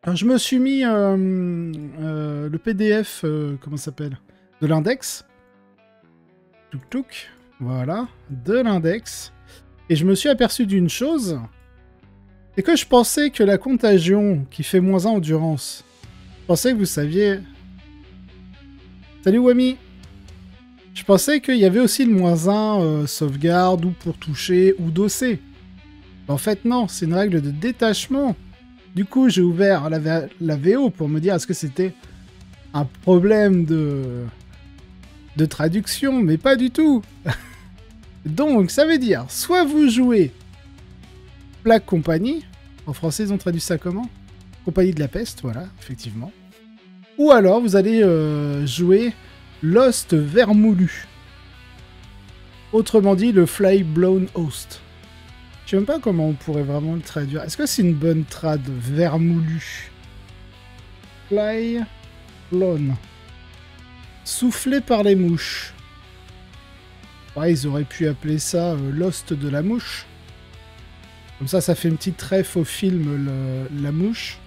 Alors, je me suis mis le PDF, comment ça s'appelle? De l'index. Touk touk. Voilà. De l'index. Et je me suis aperçu d'une chose. C'est que je pensais que la contagion qui fait -1 endurance, je pensais que vous saviez... Salut Wami. Je pensais qu'il y avait aussi le -1 sauvegarde ou pour toucher ou dosser. En fait non, c'est une règle de détachement. Du coup j'ai ouvert la VO pour me dire est-ce que c'était un problème de traduction, mais pas du tout. Donc ça veut dire, soit vous jouez Plague Compagnie, en français ils ont traduit ça comment? Compagnie de la peste, voilà, effectivement. Ou alors vous allez jouer Lost Vermoulu. Autrement dit, le Fly Blown Host. Je sais même pas comment on pourrait vraiment le traduire. Est-ce que c'est une bonne trad? Vermoulu. Fly Blown. Soufflé par les mouches. Ouais, ils auraient pu appeler ça Lost de la mouche. Comme ça fait une petite ref au film La Mouche.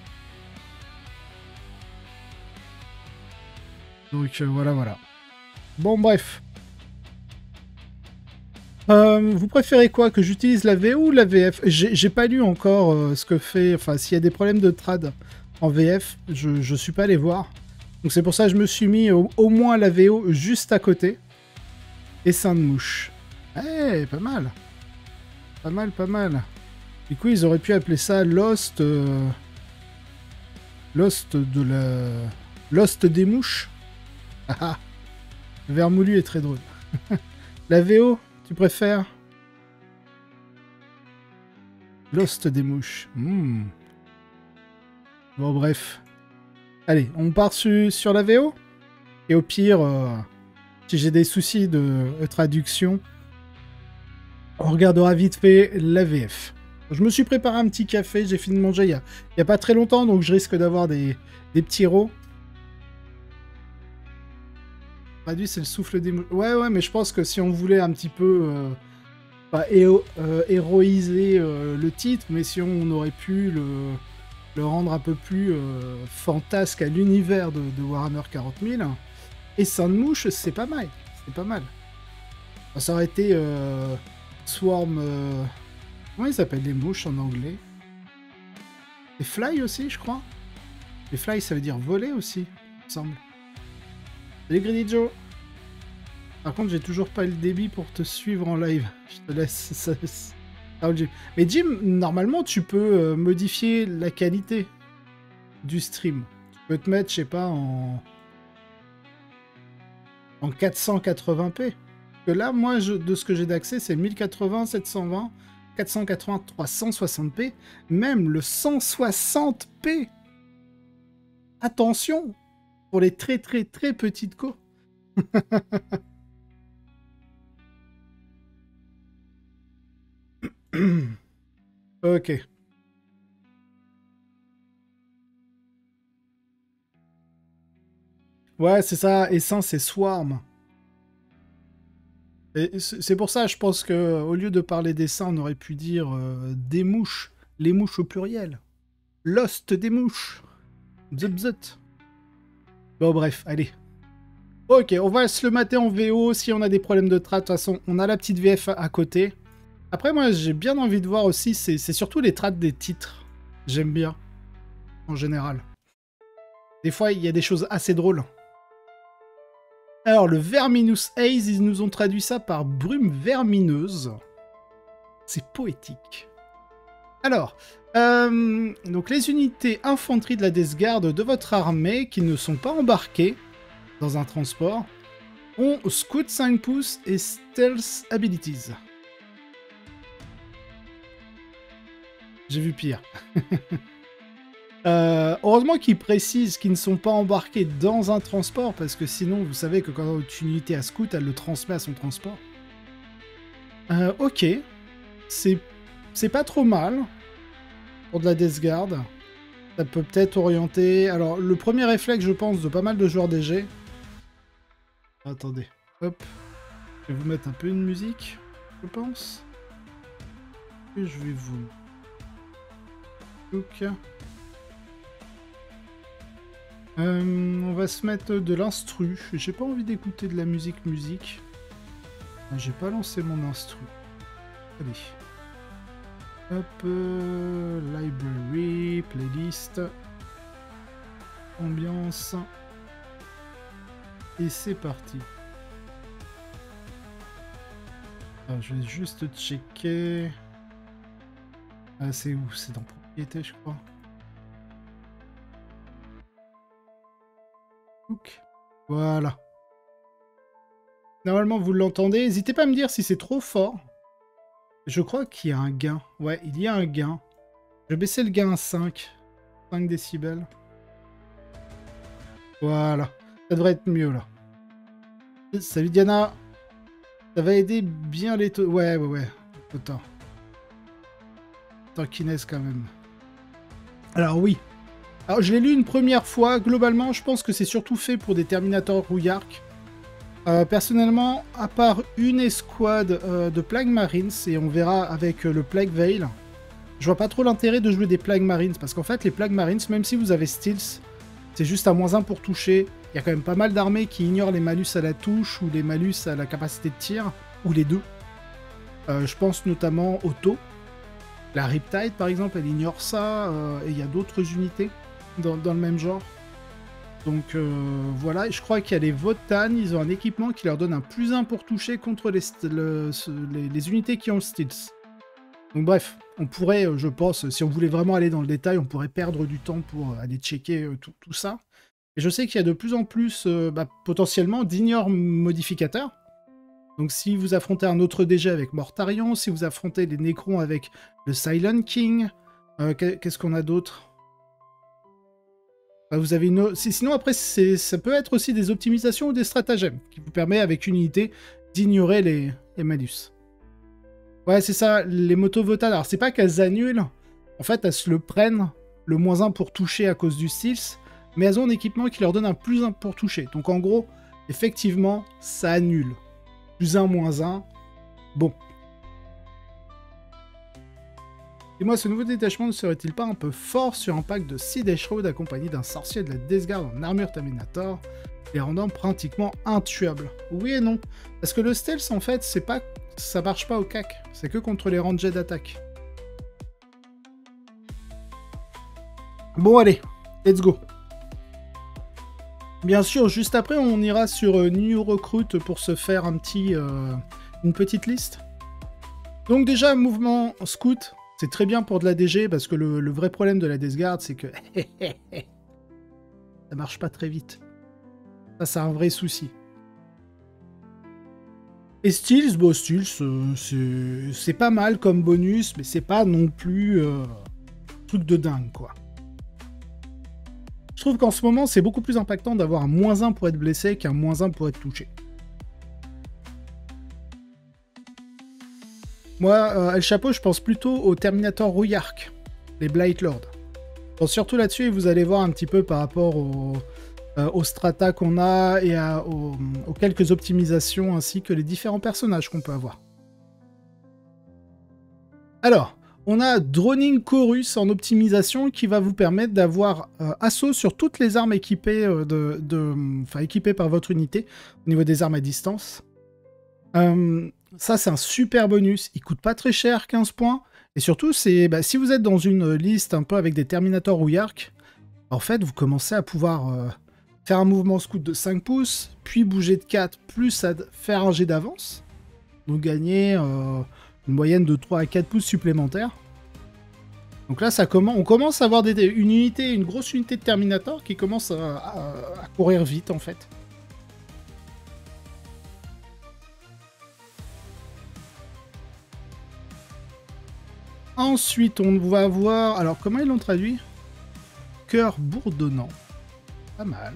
Donc voilà. Bon, bref. Vous préférez quoi? Que j'utilise la VO ou la VF? J'ai pas lu encore ce que fait... Enfin, s'il y a des problèmes de trad en VF, je suis pas allé voir. Donc c'est pour ça que je me suis mis au moins la VO juste à côté. Et Saint de Mouche. Eh, pas mal. Pas mal. Du coup, ils auraient pu appeler ça Lost... Lost de la... Lost des mouches. Ah ah. Le vermoulu est très drôle. La VO, tu préfères? Lost des mouches. Bon, bref. Allez, on part sur la VO. Et au pire, si j'ai des soucis de traduction, on regardera vite fait la VF. Je me suis préparé un petit café, j'ai fini de manger il y a pas très longtemps, donc je risque d'avoir des petits rots. Traduit, c'est le souffle des mouches. Ouais, mais je pense que si on voulait un petit peu... pas héroïser le titre, mais si on aurait pu le rendre un peu plus fantasque à l'univers de Warhammer 40 000. Et Saint de Mouche, c'est pas mal. C'est pas mal. Ça aurait été Swarm... Comment ils s'appellent les mouches en anglais? Et Fly aussi, je crois. Et Fly, ça veut dire voler aussi, il me semble. Salut Greedy Joe. Par contre, j'ai toujours pas le débit pour te suivre en live. Je te laisse ça. Mais Jim, normalement, tu peux modifier la qualité du stream. Tu peux te mettre, je sais pas, en 480p. Que là, moi, de ce que j'ai d'accès, c'est 1080, 720, 480, 360p, même le 160p. Attention pour les très petites co. Ok. Ouais, c'est ça. Essence et Swarm. C'est pour ça, je pense que au lieu de parler des seins, on aurait pu dire des mouches. Les mouches au pluriel. Lost des mouches. Zut. Bon, bref, allez. Ok, on va se le mater en VO si on a des problèmes de trad. De toute façon, on a la petite VF à côté. Après, moi, j'ai bien envie de voir aussi, c'est surtout les trades des titres. J'aime bien, en général. Des fois, il y a des choses assez drôles. Alors, le Verminous Haze, ils nous ont traduit ça par brume vermineuse. C'est poétique. Alors, donc les unités infanterie de la Death Guard de votre armée qui ne sont pas embarquées dans un transport ont Scout 5 pouces et Stealth Abilities. J'ai vu pire. Heureusement qu'ils précisent qu'ils ne sont pas embarqués dans un transport, parce que sinon, vous savez que quand une unité a scout, elle le transmet à son transport. Ok. C'est pas trop mal pour de la Death Guard. Ça peut peut-être orienter... Alors, le premier réflexe, je pense, de pas mal de joueurs DG... Attendez. Hop. Je vais vous mettre un peu une musique, je pense. Et je vais vous... Donc... On va se mettre de l'instru. J'ai pas envie d'écouter de la musique. J'ai pas lancé mon instru. Allez. Hop. Library, playlist. Ambiance. Et c'est parti. Alors, je vais juste checker. Ah, c'est où? C'est dans propriété, je crois. Voilà. Normalement, vous l'entendez. N'hésitez pas à me dire si c'est trop fort. Je crois qu'il y a un gain. Ouais, il y a un gain. Je vais baisser le gain à 5. 5 décibels. Voilà. Ça devrait être mieux, là. Salut Diana. Ça va aider bien les taux. Ouais. Autant. Tankiness quand même. Alors oui. Alors je l'ai lu une première fois. Globalement, je pense que c'est surtout fait pour des Terminators rouillards. Personnellement, à part une escouade de Plague Marines, et on verra avec le Plague Veil, je vois pas trop l'intérêt de jouer des Plague Marines, parce qu'en fait, les Plague Marines, même si vous avez Stealth, c'est juste à -1 pour toucher. Il y a quand même pas mal d'armées qui ignorent les malus à la touche, ou les malus à la capacité de tir, ou les deux. Je pense notamment au taux. La Riptide, par exemple, elle ignore ça, et il y a d'autres unités dans le même genre. Donc voilà, je crois qu'il y a les Votan, ils ont un équipement qui leur donne un +1 pour toucher contre les unités qui ont le Stealth. Donc bref, on pourrait, je pense, si on voulait vraiment aller dans le détail, on pourrait perdre du temps pour aller checker tout ça. Et je sais qu'il y a de plus en plus, potentiellement, d'ignore modificateurs. Donc si vous affrontez un autre DG avec Mortarion, si vous affrontez les Necrons avec le Silent King, qu'est-ce qu'on a d'autre? Vous avez une... Sinon, après, ça peut être aussi des optimisations ou des stratagèmes qui vous permettent, avec une unité, d'ignorer les malus. Ouais, c'est ça, les motos Votan. Alors, c'est pas qu'elles annulent. En fait, elles se le prennent, le -1 pour toucher à cause du Stealth, mais elles ont un équipement qui leur donne un +1 pour toucher. Donc, en gros, effectivement, ça annule. +1, -1. Bon. Dis-moi, ce nouveau détachement ne serait-il pas un peu fort sur un pack de 6 Dashroad accompagné d'un sorcier de la Death Guard en armure Terminator, les rendant pratiquement intuables? Oui et non. Parce que le stealth, en fait, c'est pas... ça marche pas au cac. C'est que contre les ranged d'attaque. Bon, allez. Let's go. Bien sûr, juste après, on ira sur New Recruit pour se faire un petit, une petite liste. Donc déjà, mouvement scout. C'est très bien pour de la DG, parce que le vrai problème de la Death Guard, c'est que ça marche pas très vite. Ça, c'est un vrai souci. Et Stealth, bon, Stealth, c'est pas mal comme bonus, mais c'est pas non plus truc de dingue, quoi. Je trouve qu'en ce moment, c'est beaucoup plus impactant d'avoir un -1 pour être blessé qu'un -1 pour être touché. Moi, El Chapeau, je pense plutôt aux Terminator Rouillark, les Blight Lord. Bon, surtout là-dessus, et vous allez voir un petit peu par rapport aux strata qu'on a et aux quelques optimisations ainsi que les différents personnages qu'on peut avoir. Alors, on a Droning Chorus en optimisation qui va vous permettre d'avoir assaut sur toutes les armes équipées, équipées par votre unité au niveau des armes à distance. Ça, c'est un super bonus. Il coûte pas très cher, 15 points. Et surtout, c'est si vous êtes dans une liste un peu avec des Terminator Rouillark, en fait, vous commencez à pouvoir faire un mouvement scout de 5 pouces, puis bouger de 4, plus à faire un jet d'avance. Donc gagner une moyenne de 3 à 4 pouces supplémentaires. Donc là, on commence à avoir une grosse unité de Terminator qui commence à courir vite, en fait. Ensuite, on va avoir... Alors, comment ils l'ont traduit? Cœur bourdonnant. Pas mal.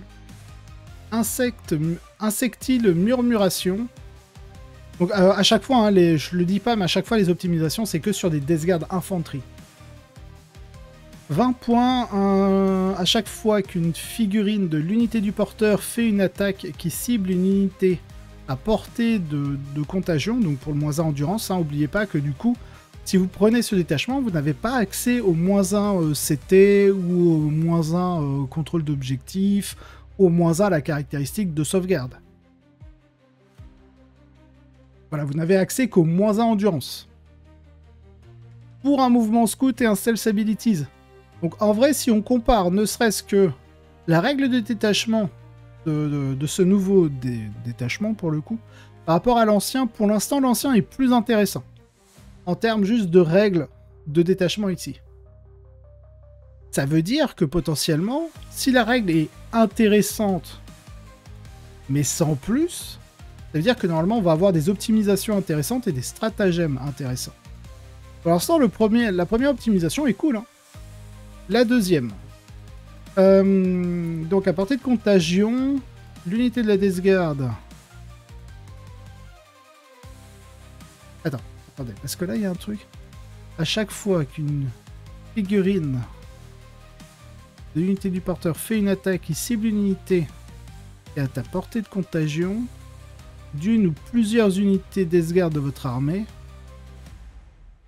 Insectile murmuration. Donc, à chaque fois, hein, je le dis pas, mais à chaque fois, les optimisations, c'est que sur des Death Guard infanterie. 20 points à chaque fois qu'une figurine de l'unité du porteur fait une attaque qui cible une unité à portée de contagion, donc pour le -1 endurance, hein, n'oubliez pas que du coup, Si vous prenez ce détachement, vous n'avez pas accès au -1 CT ou au -1 contrôle d'objectif, ou au -1 la caractéristique de sauvegarde. Voilà, vous n'avez accès qu'au -1 endurance. Pour un mouvement scout et un stealth abilities. Donc en vrai, si on compare ne serait-ce que la règle de détachement de ce nouveau détachement, pour le coup, par rapport à l'ancien, pour l'instant, l'ancien est plus intéressant. En termes juste de règles de détachement ici. Ça veut dire que potentiellement, si la règle est intéressante, mais sans plus, ça veut dire que normalement on va avoir des optimisations intéressantes et des stratagèmes intéressants. Pour l'instant, la première optimisation est cool. Hein. La deuxième. Donc à portée de contagion, l'unité de la Death Guard. Attendez, parce que là il y a un truc. À chaque fois qu'une figurine de l'unité du porteur fait une attaque qui cible une unité et à ta portée de contagion d'une ou plusieurs unités Death Guard de votre armée.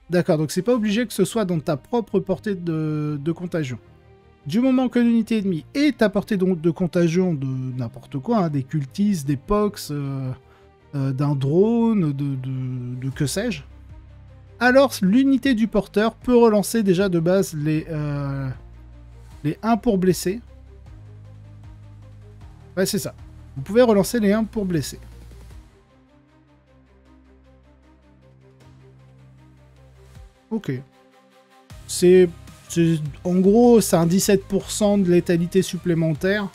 D'accord, donc c'est pas obligé que ce soit dans ta propre portée de contagion. Du moment que l'unité ennemie est à portée de contagion de n'importe quoi, hein, des cultistes, des pox, d'un drone, de que sais-je, alors l'unité du porteur peut relancer déjà de base les 1 pour blesser. Ouais, c'est ça. Vous pouvez relancer les 1 pour blesser. Ok. En gros, c'est un 17% de létalité supplémentaire.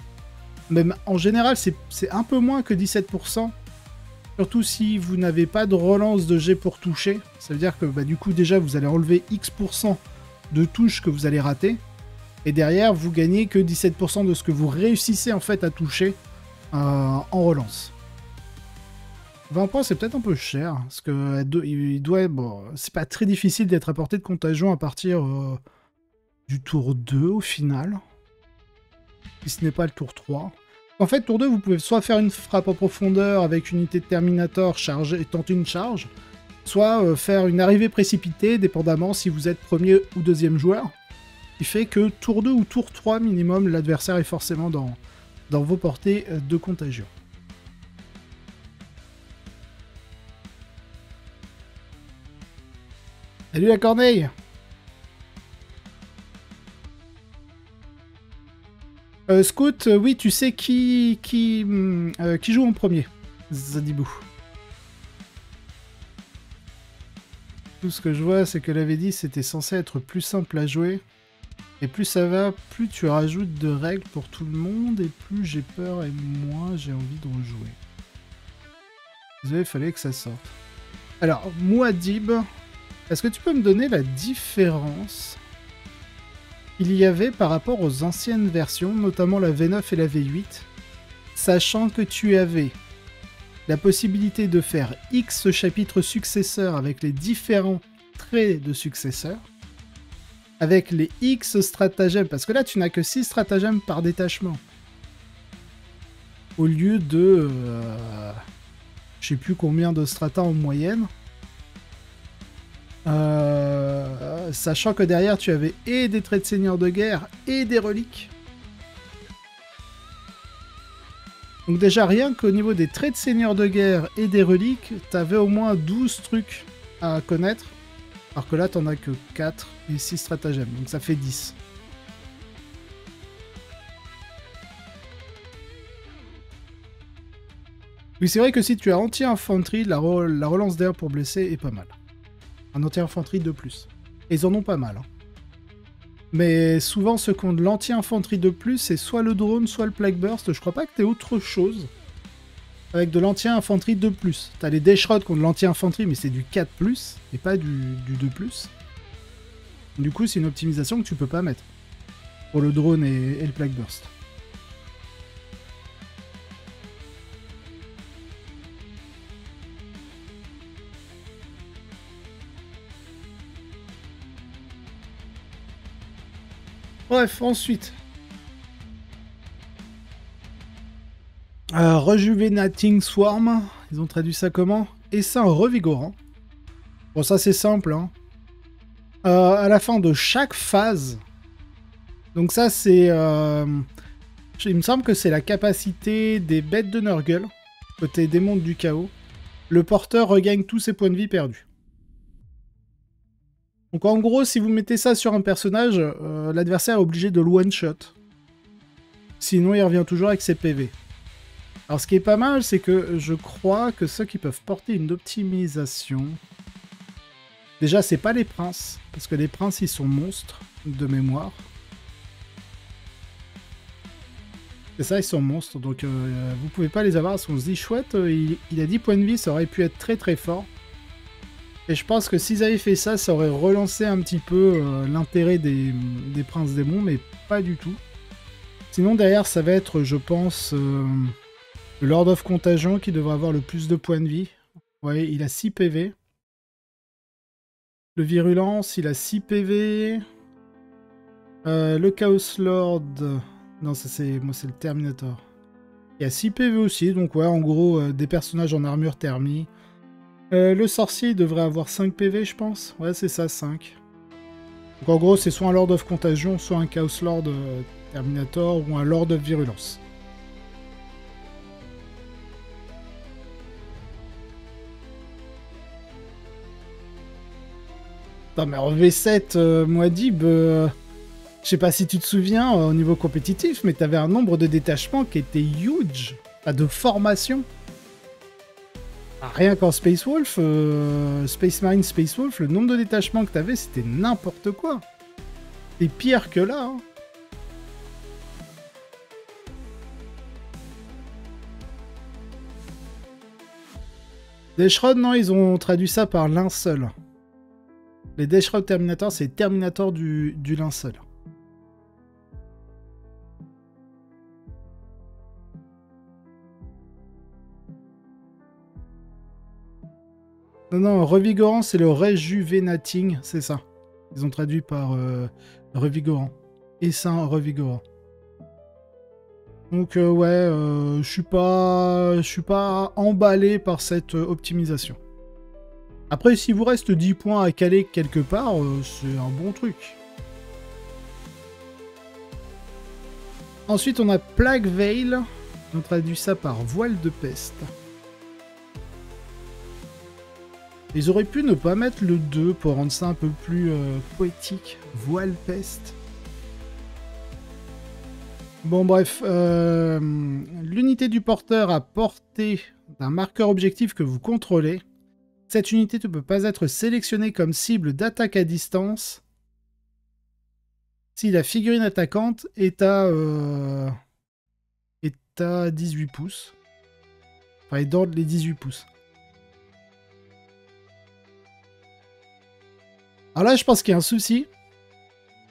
Même en général, c'est un peu moins que 17%. Surtout si vous n'avez pas de relance de jet pour toucher. Ça veut dire que du coup, déjà, vous allez enlever X% de touches que vous allez rater. Et derrière, vous gagnez que 17% de ce que vous réussissez en fait à toucher en relance. 20 points, c'est peut-être un peu cher. Parce que c'est pas très difficile d'être à portée de contagion à partir du tour 2 au final. Si ce n'est pas le tour 3. En fait, tour 2, vous pouvez soit faire une frappe en profondeur avec une unité de Terminator chargée et tenter une charge, soit faire une arrivée précipitée, dépendamment si vous êtes premier ou deuxième joueur. Ce qui fait que tour 2 ou tour 3 minimum, l'adversaire est forcément dans vos portées de contagion. Salut la corneille! Scout, oui, tu sais qui joue en premier, Zadibou. Tout ce que je vois, c'est que l'avait dit c'était censé être plus simple à jouer. Et plus ça va, plus tu rajoutes de règles pour tout le monde, et plus j'ai peur et moins j'ai envie de rejouer. Désolé, il fallait que ça sorte. Alors, Mouadib, est-ce que tu peux me donner la différence qu'il y avait par rapport aux anciennes versions, notamment la V9 et la V8, sachant que tu avais la possibilité de faire X chapitres successeurs avec les différents traits de successeurs, avec les X stratagèmes, parce que là tu n'as que 6 stratagèmes par détachement, au lieu de je sais plus combien de strata en moyenne. Sachant que derrière tu avais et des traits de seigneur de guerre et des reliques. Donc déjà rien qu'au niveau des traits de seigneur de guerre et des reliques, t'avais au moins 12 trucs à connaître. Alors que là t'en as que 4 et 6 stratagèmes, donc ça fait 10. Oui, c'est vrai que si tu as anti-infanterie, la relance d'air pour blesser est pas mal. Un anti-infanterie de plus. Et ils en ont pas mal. Hein. Mais souvent, ceux qui ont de l'anti-infanterie de plus, c'est soit le drone, soit le plague burst. Je crois pas que t'aies autre chose avec de l'anti-infanterie de plus. T'as les Deshrods qui ont de l'anti-infanterie, mais c'est du 4+, et pas du 2+. Du coup, c'est une optimisation que tu peux pas mettre. Pour le drone et le plague burst. Bref, ensuite. Rejuvenating Swarm. Ils ont traduit ça comment? Essaim revigorant. Bon, ça c'est simple. Hein. à la fin de chaque phase. Donc ça, c'est... il me semble que c'est la capacité des bêtes de Nurgle, côté démon du chaos. Le porteur regagne tous ses points de vie perdus. Donc en gros, si vous mettez ça sur un personnage, l'adversaire est obligé de le one-shot. Sinon, il revient toujours avec ses PV. Alors ce qui est pas mal, c'est que je crois que ceux qui peuvent porter une optimisation... Déjà, c'est pas les princes, parce que les princes, ils sont monstres, de mémoire. C'est ça, ils sont monstres, donc vous pouvez pas les avoir, parce qu'on se dit, chouette, il a 10 points de vie, ça aurait pu être très très fort. Et je pense que s'ils avaient fait ça, ça aurait relancé un petit peu l'intérêt des princes démons, mais pas du tout. Sinon, derrière, ça va être, je pense, le Lord of Contagion qui devrait avoir le plus de points de vie. Ouais, il a 6 PV. Le Virulence, il a 6 PV. Le Chaos Lord... Non, ça c'est... Moi, c'est le Terminator. Il y a 6 PV aussi, donc ouais, en gros, des personnages en armure thermie. Le sorcier, il devrait avoir 5 PV, je pense. Ouais, c'est ça, 5. Donc en gros, c'est soit un Lord of Contagion, soit un Chaos Lord Terminator, ou un Lord of Virulence. Non mais en V7, Muad'Dib, je sais pas si tu te souviens au niveau compétitif, mais t'avais un nombre de détachements qui était huge, de formation. Rien qu'en Space Wolf, Space Marine, Space Wolf, le nombre de détachements que t'avais, c'était n'importe quoi. C'est pire que là. Hein. Deshrod, non, ils ont traduit ça par linceul. Les Deshrod Terminator, c'est Terminator du linceul. Non, revigorant, c'est le rejuvenating, c'est ça. Ils ont traduit par revigorant. Et c'est un revigorant. Donc ouais, je suis pas emballé par cette optimisation. Après, s'il vous reste 10 points à caler quelque part, c'est un bon truc. Ensuite, on a Plague Veil. On traduit ça par voile de peste. Ils auraient pu ne pas mettre le 2 pour rendre ça un peu plus poétique. Voile peste. Bon bref, l'unité du porteur à portée d'un marqueur objectif que vous contrôlez. Cette unité ne peut pas être sélectionnée comme cible d'attaque à distance si la figurine attaquante est à 18 pouces. Enfin, est dans les 18 pouces. Alors là, je pense qu'il y a un souci.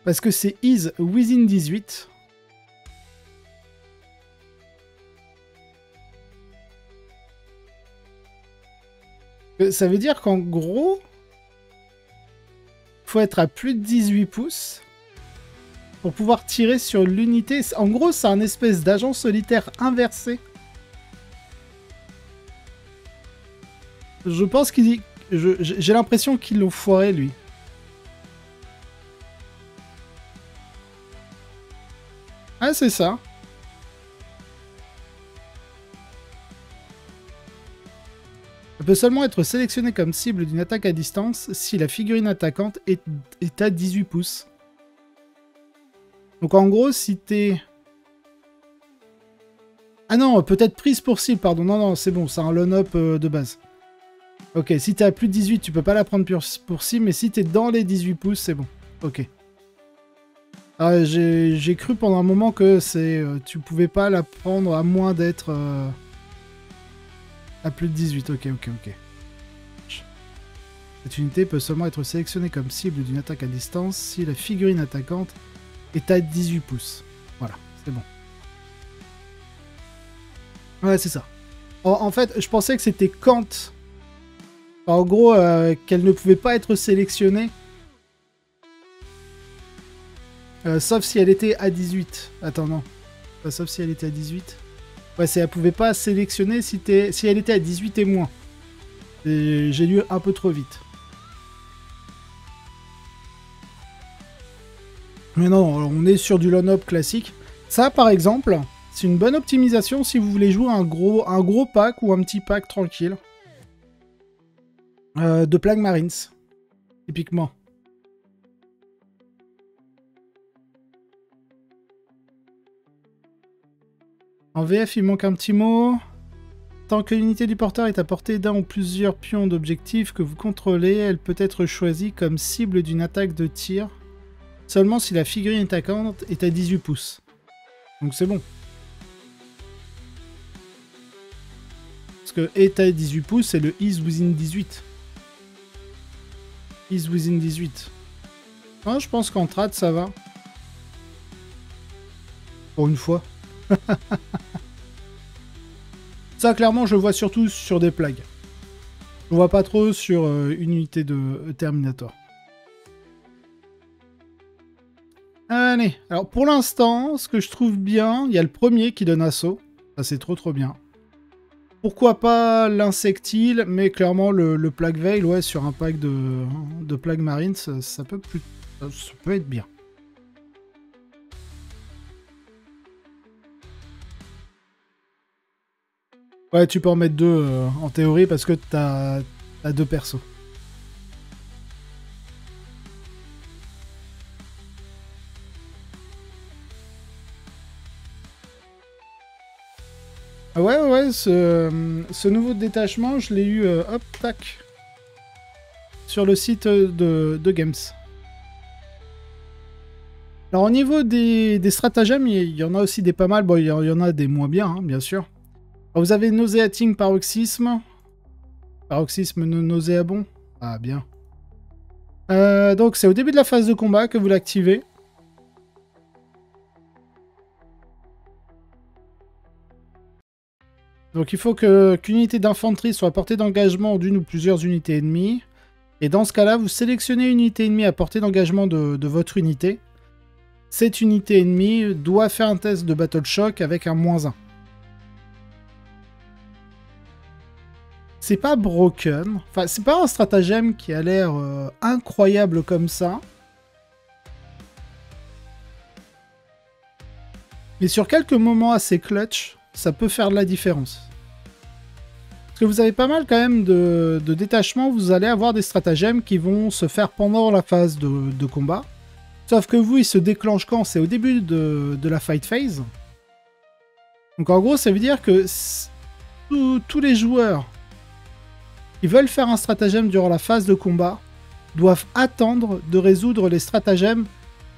Parce que c'est is within 18. Ça veut dire qu'en gros, faut être à plus de 18 pouces pour pouvoir tirer sur l'unité. En gros, c'est un espèce d'agent solitaire inversé. Je pense qu'il... J'ai l'impression qu'ils l'ont foiré, lui. Ah, c'est ça. Elle peut seulement être sélectionnée comme cible d'une attaque à distance si la figurine attaquante est à 18 pouces. Donc en gros, si t'es... Ah non, peut-être prise pour cible, pardon. Non, c'est bon, c'est un lone-up de base. Ok, si t'es à plus de 18, tu peux pas la prendre pour cible, mais si t'es dans les 18 pouces, c'est bon. Ok. J'ai cru pendant un moment que tu pouvais pas la prendre à moins d'être... à plus de 18, ok. Cette unité peut seulement être sélectionnée comme cible d'une attaque à distance si la figurine attaquante est à 18 pouces. Voilà, c'est bon. Ouais, c'est ça. En fait, je pensais que c'était quand... En gros, qu'elle ne pouvait pas être sélectionnée. Sauf si elle était à 18. Attends, non. Pas sauf si elle était à 18. Ouais, elle pouvait pas sélectionner si elle était à 18 et moins. J'ai lu un peu trop vite. Mais non, on est sur du LONOP classique. Ça, par exemple, c'est une bonne optimisation si vous voulez jouer un gros pack ou un petit pack tranquille. De Plague Marines, typiquement. En VF, il manque un petit mot. Tant que l'unité du porteur est à portée d'un ou plusieurs pions d'objectifs que vous contrôlez, elle peut être choisie comme cible d'une attaque de tir, seulement si la figurine attaquante est à 18 pouces. Donc c'est bon. Parce que est à 18 pouces, c'est le is within 18. Is within 18. Ah, je pense qu'en trad, ça va. Pour une fois. Ça, clairement, je le vois surtout sur des plagues. Je le vois pas trop sur une unité de Terminator. Allez, alors pour l'instant, ce que je trouve bien, il y a le premier qui donne assaut. Ça, c'est trop bien. Pourquoi pas l'insectile, mais clairement, le Plague Veil, ouais, sur un pack de Plague Marines, ça peut être bien. Ouais, tu peux en mettre deux en théorie parce que t'as deux persos. Ah ouais, ce nouveau détachement, je l'ai eu, hop, tac, sur le site de Games. Alors au niveau des stratagèmes, il y en a aussi des pas mal, bon, il y en a des moins bien, hein, bien sûr. Alors, vous avez Nauséating Paroxysme. Paroxysme nauséabond. Ah, bien. Donc, c'est au début de la phase de combat que vous l'activez. Donc, il faut qu'une unité d'infanterie soit à portée d'engagement d'une ou plusieurs unités ennemies. Et dans ce cas-là, vous sélectionnez une unité ennemie à portée d'engagement de votre unité. Cette unité ennemie doit faire un test de Battle Shock avec un -1. C'est pas broken. Enfin, c'est pas un stratagème qui a l'air incroyable comme ça. Mais sur quelques moments assez clutch, ça peut faire de la différence. Parce que vous avez pas mal quand même de détachements, vous allez avoir des stratagèmes qui vont se faire pendant la phase de combat. Sauf que vous, il se déclenche quand? C'est au début de la fight phase. Donc en gros, ça veut dire que tous les joueurs qui veulent faire un stratagème durant la phase de combat doivent attendre de résoudre les stratagèmes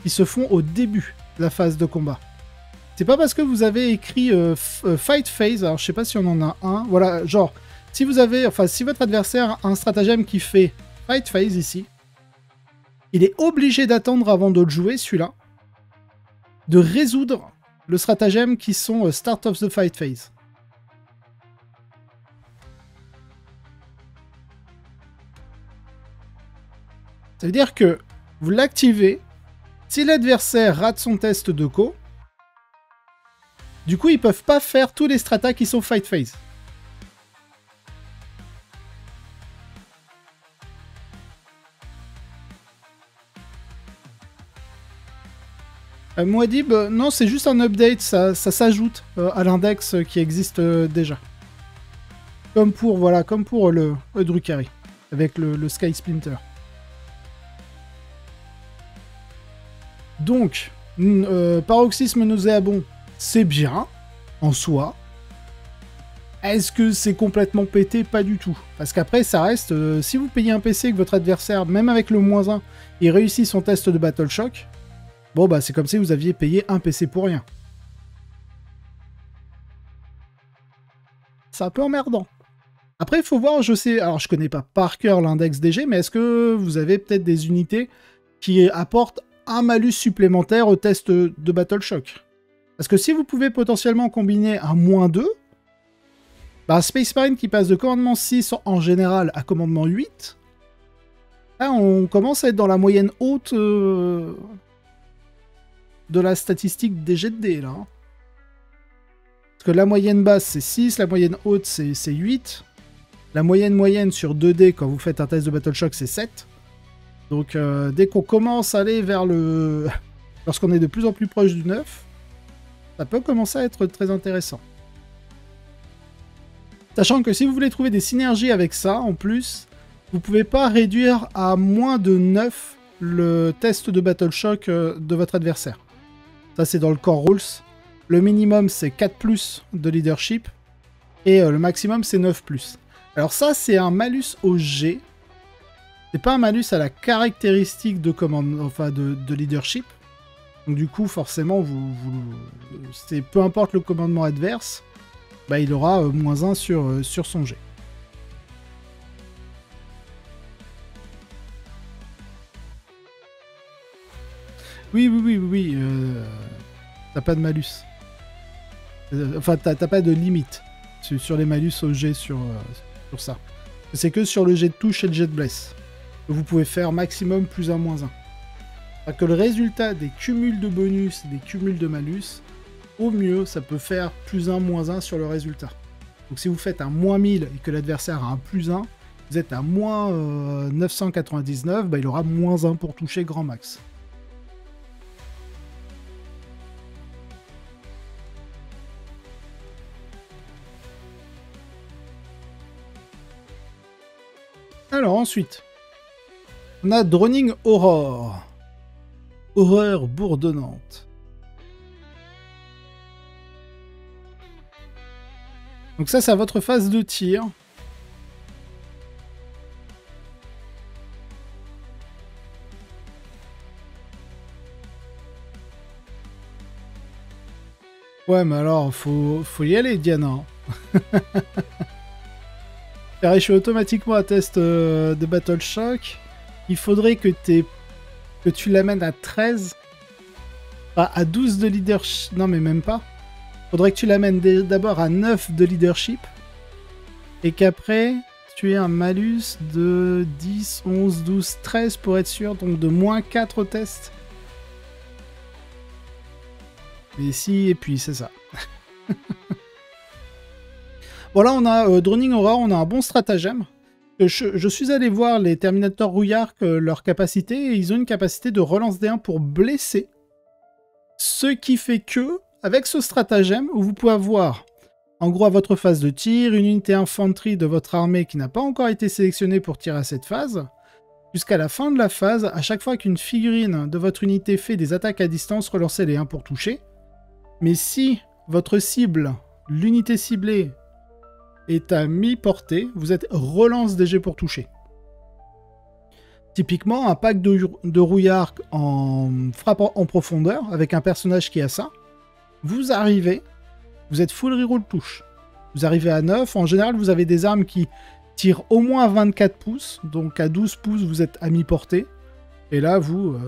qui se font au début de la phase de combat. C'est pas parce que vous avez écrit Fight Phase, alors je sais pas si on en a un, voilà, genre, si vous avez, enfin, si votre adversaire a un stratagème qui fait Fight Phase ici, il est obligé d'attendre avant de le jouer, celui-là, de résoudre le stratagème qui sont Start of the Fight Phase. Ça veut dire que vous l'activez, si l'adversaire rate son test de co, du coup, ils peuvent pas faire tous les stratas qui sont Fight Phase. Muad'Dib, non, c'est juste un update, ça s'ajoute à l'index qui existe déjà. Comme pour, voilà, comme pour le Drukhari, avec le Sky Splinter. Donc, paroxysme nauséabond, c'est bien, en soi. Est-ce que c'est complètement pété? Pas du tout. Parce qu'après, ça reste... si vous payez un PC et que votre adversaire, même avec le -1, il réussit son test de Battle Shock, bon, bah c'est comme si vous aviez payé un PC pour rien. C'est un peu emmerdant. Après, il faut voir, je sais... Alors, je connais pas par cœur l'index DG, mais est-ce que vous avez peut-être des unités qui apportent un malus supplémentaire au test de Battle Shock? Parce que si vous pouvez potentiellement combiner un -2, bah Space Marine qui passe de commandement 6 en général à commandement 8, là on commence à être dans la moyenne haute de la statistique des jets de dés, là. Parce que la moyenne basse c'est 6, la moyenne haute c'est 8, la moyenne sur 2D quand vous faites un test de Battle Shock c'est 7. Donc dès qu'on commence à aller vers lorsqu'on est de plus en plus proche du 9, ça peut commencer à être très intéressant. Sachant que si vous voulez trouver des synergies avec ça, en plus, vous pouvez pas réduire à moins de 9 le test de Battle Shock de votre adversaire. Ça, c'est dans le Core Rules. Le minimum, c'est 4+ de leadership. Et le maximum, c'est 9+. Alors ça, c'est un malus au G. C'est pas un malus à la caractéristique de commande, enfin de leadership. Donc du coup, forcément, peu importe le commandement adverse, bah, il aura -1 sur son G. Oui. T'as pas de malus. Enfin, t'as pas de limite sur les malus au G sur ça. C'est que sur le jet de touche et le jet de bless. Vous pouvez faire maximum +1, -1. Enfin, que le résultat des cumuls de bonus et des cumuls de malus, au mieux, ça peut faire +1, -1 sur le résultat. Donc si vous faites un -1000 et que l'adversaire a un +1, vous êtes à -999, bah, il aura -1 pour toucher grand max. Alors ensuite, on a Droning Aurore. Horreur bourdonnante. Donc ça, c'est à votre phase de tir. Ouais, mais alors, faut y aller, Diana. Car je suis automatiquement à test de Battle Shock. Il faudrait que tu l'amènes à 13. Enfin, à 12 de leadership. Non, mais même pas. Faudrait que tu l'amènes d'abord à 9 de leadership. Et qu'après, tu aies un malus de 10, 11, 12, 13 pour être sûr. Donc de -4 au test. Et si, et puis c'est ça. Bon, là, on a Droning Aurore, on a un bon stratagème. Je suis allé voir les Terminators rouillards, leur capacité, et ils ont une capacité de relance D1 pour blesser. Ce qui fait que, avec ce stratagème, vous pouvez avoir, en gros, à votre phase de tir, une unité infanterie de votre armée qui n'a pas encore été sélectionnée pour tirer à cette phase. Jusqu'à la fin de la phase, à chaque fois qu'une figurine de votre unité fait des attaques à distance, relancez les 1 pour toucher. Mais si votre cible, l'unité ciblée, est à mi-portée, vous êtes relance des jets pour toucher. Typiquement, un pack de rouillard en frappe en profondeur, avec un personnage qui a ça, vous arrivez, vous êtes full reroll touche. Vous arrivez à 9, en général vous avez des armes qui tirent au moins à 24 pouces, donc à 12 pouces vous êtes à mi-portée, et là vous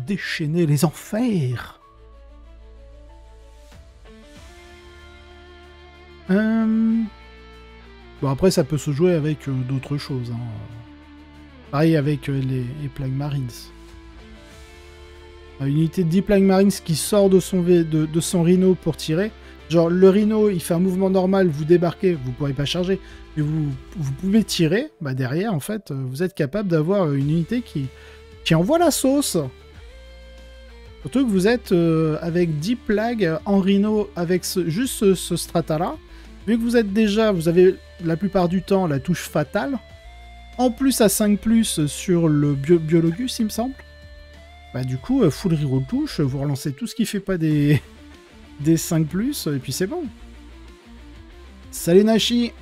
déchaînez les enfers. Bon, après, ça peut se jouer avec d'autres choses. Hein. Pareil avec les Plague Marines. Une unité de 10 Plague Marines qui sort de son Rhino pour tirer. Genre, le Rhino, il fait un mouvement normal, vous débarquez, vous ne pourrez pas charger, mais vous pouvez tirer. Bah, derrière, en fait, vous êtes capable d'avoir une unité qui envoie la sauce. Surtout que vous êtes avec 10 plagues en Rhino avec juste ce strata-là. Vu que vous avez la plupart du temps la touche fatale, en plus à 5+, sur le Biologus, il me semble, bah du coup, full reroll touche, vous relancez tout ce qui fait pas des 5+, et puis c'est bon. Salut Nashi.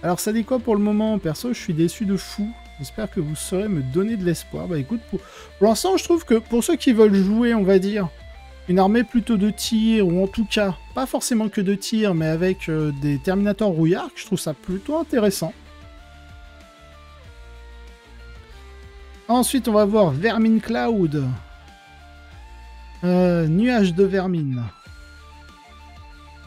Alors ça dit quoi pour le moment? Perso, je suis déçu de fou. J'espère que vous saurez me donner de l'espoir. Bah écoute, pour l'instant, je trouve que pour ceux qui veulent jouer, on va dire, une armée plutôt de tir, ou en tout cas, pas forcément que de tir, mais avec des Terminators rouillards, je trouve ça plutôt intéressant. Ensuite, on va voir Vermine Cloud. Nuage de vermine.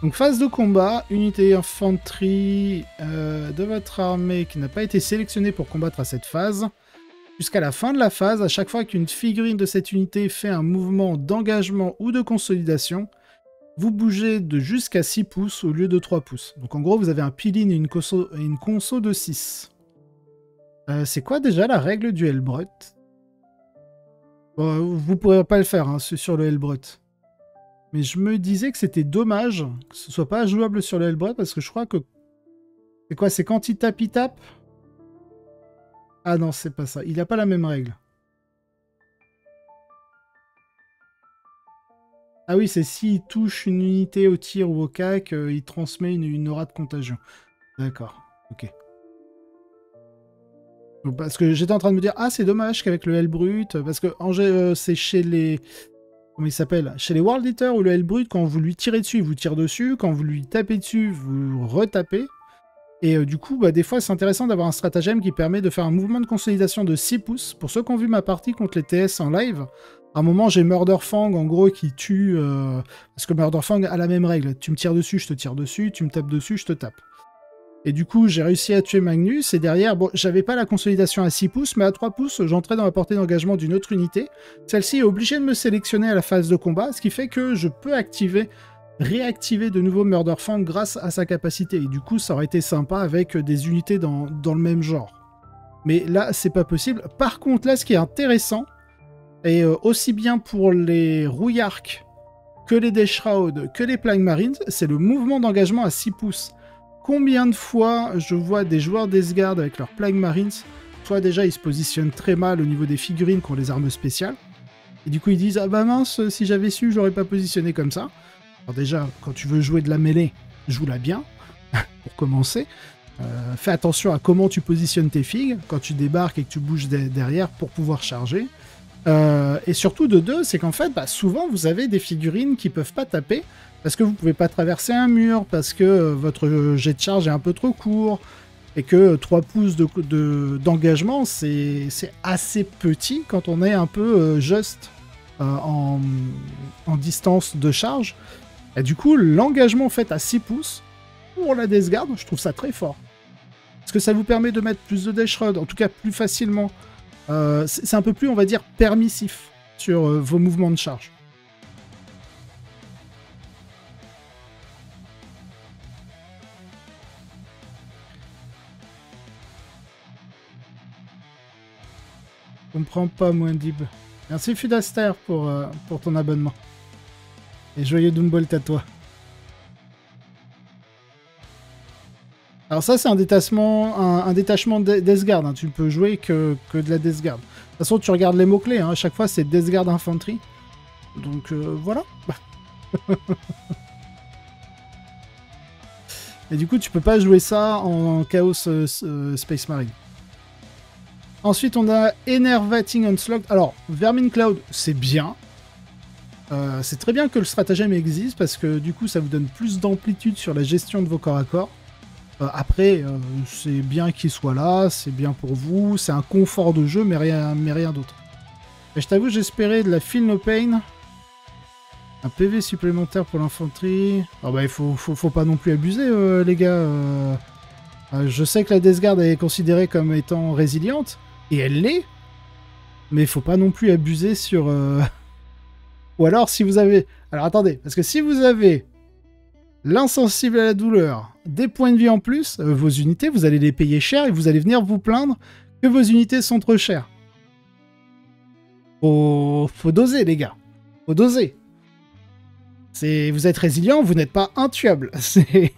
Donc phase de combat, unité infanterie de votre armée qui n'a pas été sélectionnée pour combattre à cette phase. Jusqu'à la fin de la phase, à chaque fois qu'une figurine de cette unité fait un mouvement d'engagement ou de consolidation, vous bougez de jusqu'à 6 pouces au lieu de 3 pouces. Donc en gros, vous avez un peel-in et une conso de 6. C'est quoi déjà la règle du Hellbrut? Bon, vous pourrez pas le faire hein, sur le Hellbrut. Mais je me disais que c'était dommage que ce soit pas jouable sur le Hellbrut parce que je crois que... C'est quoi? C'est quand il tape? Ah non, c'est pas ça. Il a pas la même règle. Ah oui, c'est s'il touche une unité au tir ou au cac, il transmet une aura de contagion. D'accord, ok. Donc, parce que j'étais en train de me dire, ah c'est dommage qu'avec le Hellbrut, parce que c'est chez les... Comment il s'appelle? Chez les World Eaters ou le Hellbrut, quand vous lui tirez dessus, il vous tire dessus, quand vous lui tapez dessus, vous retapez. Et du coup, bah, des fois, c'est intéressant d'avoir un stratagème qui permet de faire un mouvement de consolidation de 6 pouces. Pour ceux qui ont vu ma partie contre les TS en live, à un moment, j'ai Murderfang, en gros, qui tue... Parce que Murderfang a la même règle. Tu me tires dessus, je te tire dessus. Tu me tapes dessus, je te tape. Et du coup, j'ai réussi à tuer Magnus. Et derrière, bon, j'avais pas la consolidation à 6 pouces, mais à 3 pouces, j'entrais dans la portée d'engagement d'une autre unité. Celle-ci est obligée de me sélectionner à la phase de combat, ce qui fait que je peux réactiver de nouveau Murderfang grâce à sa capacité. Et du coup, ça aurait été sympa avec des unités dans le même genre. Mais là, c'est pas possible. Par contre, là, ce qui est intéressant, et aussi bien pour les rouillards que les Death Shroud, que les Plague Marines, c'est le mouvement d'engagement à 6 pouces. Combien de fois je vois des joueurs d'Esgard avec leurs Plague Marines, soit déjà ils se positionnent très mal au niveau des figurines qui ont les armes spéciales, et du coup ils disent « Ah bah mince, si j'avais su, j'aurais pas positionné comme ça ». Alors déjà, quand tu veux jouer de la mêlée, joue-la bien, pour commencer. Fais attention à comment tu positionnes tes figues quand tu débarques et que tu bouges derrière pour pouvoir charger. Et surtout de deux, c'est qu'en fait, bah, souvent vous avez des figurines qui peuvent pas taper parce que vous pouvez pas traverser un mur, parce que votre jet de charge est un peu trop court, et que 3 pouces d'engagement, c'est assez petit quand on est un peu juste en distance de charge. Et du coup, l'engagement fait à 6 pouces, pour la Death Guard, je trouve ça très fort. Parce que ça vous permet de mettre plus de Death Shroud, en tout cas plus facilement. C'est un peu plus, on va dire, permissif sur vos mouvements de charge. Je comprends pas, Moindib. Merci Fudaster pour ton abonnement. Et joyeux Doombolt à toi. Alors ça, c'est un détachement Death Guard. Hein. Tu ne peux jouer que de la Death Guard. De toute façon, tu regardes les mots-clés. Hein. À chaque fois, c'est Death Guard Infantry. Donc voilà. Et du coup, tu peux pas jouer ça en Chaos Space Marine. Ensuite, on a Enervating Onslaught. Alors, Vermin Cloud, c'est bien. C'est très bien que le stratagème existe parce que du coup, ça vous donne plus d'amplitude sur la gestion de vos corps à corps. Après, c'est bien qu'il soit là, c'est bien pour vous, c'est un confort de jeu, mais rien d'autre. Et je t'avoue, j'espérais de la Feel No Pain. Un PV supplémentaire pour l'infanterie. Ah bah, il faut pas non plus abuser, les gars. Je sais que la Death Guard est considérée comme étant résiliente, et elle l'est, mais il faut pas non plus abuser sur... Ou alors, si vous avez... Alors attendez, parce que si vous avez l'insensible à la douleur, des points de vie en plus, vos unités, vous allez les payer cher et vous allez venir vous plaindre que vos unités sont trop chères. Faut doser, les gars. Faut doser. Vous êtes résilient, vous n'êtes pas intuable. C'est...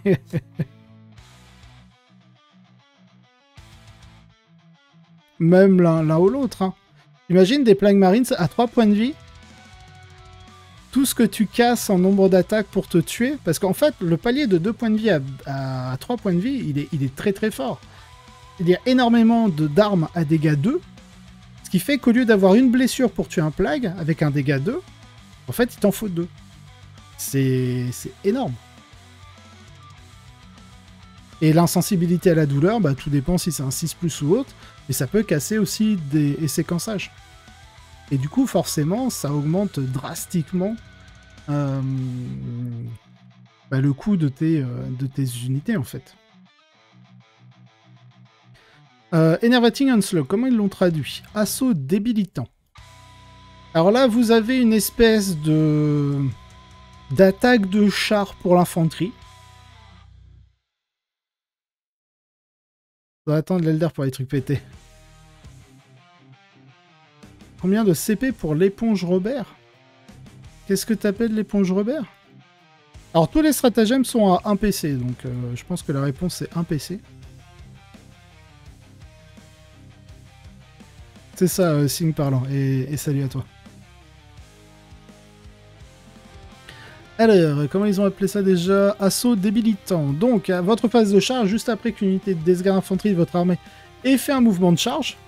Même l'un ou l'autre. Hein. Imagine des Plague Marines à 3 points de vie. Tout ce que tu casses en nombre d'attaques pour te tuer, parce qu'en fait, le palier de 2 points de vie à 3 points de vie, il est très très fort. Il y a énormément d'armes à dégâts 2, ce qui fait qu'au lieu d'avoir une blessure pour tuer un plague, avec un dégât 2, en fait, il t'en faut 2. C'est énorme. Et l'insensibilité à la douleur, bah, tout dépend si c'est un 6+, ou autre, mais ça peut casser aussi des séquençages. Et du coup, forcément, ça augmente drastiquement le coût de tes unités, en fait. Enervating Onslaught, comment ils l'ont traduit? Assaut débilitant. Alors là, vous avez une espèce d'attaque de char pour l'infanterie. On va attendre l'Elder pour les trucs pétés. Combien de CP pour l'éponge Robert? Qu'est-ce que t'appelles l'éponge Robert? Alors, tous les stratagèmes sont à 1 PC, donc je pense que la réponse c'est 1 PC. C'est ça, signe parlant, et salut à toi. Alors, comment ils ont appelé ça déjà? Assaut débilitant. Donc, à votre phase de charge, juste après qu'une unité de Death Guard infanterie de votre armée ait fait un mouvement de charge.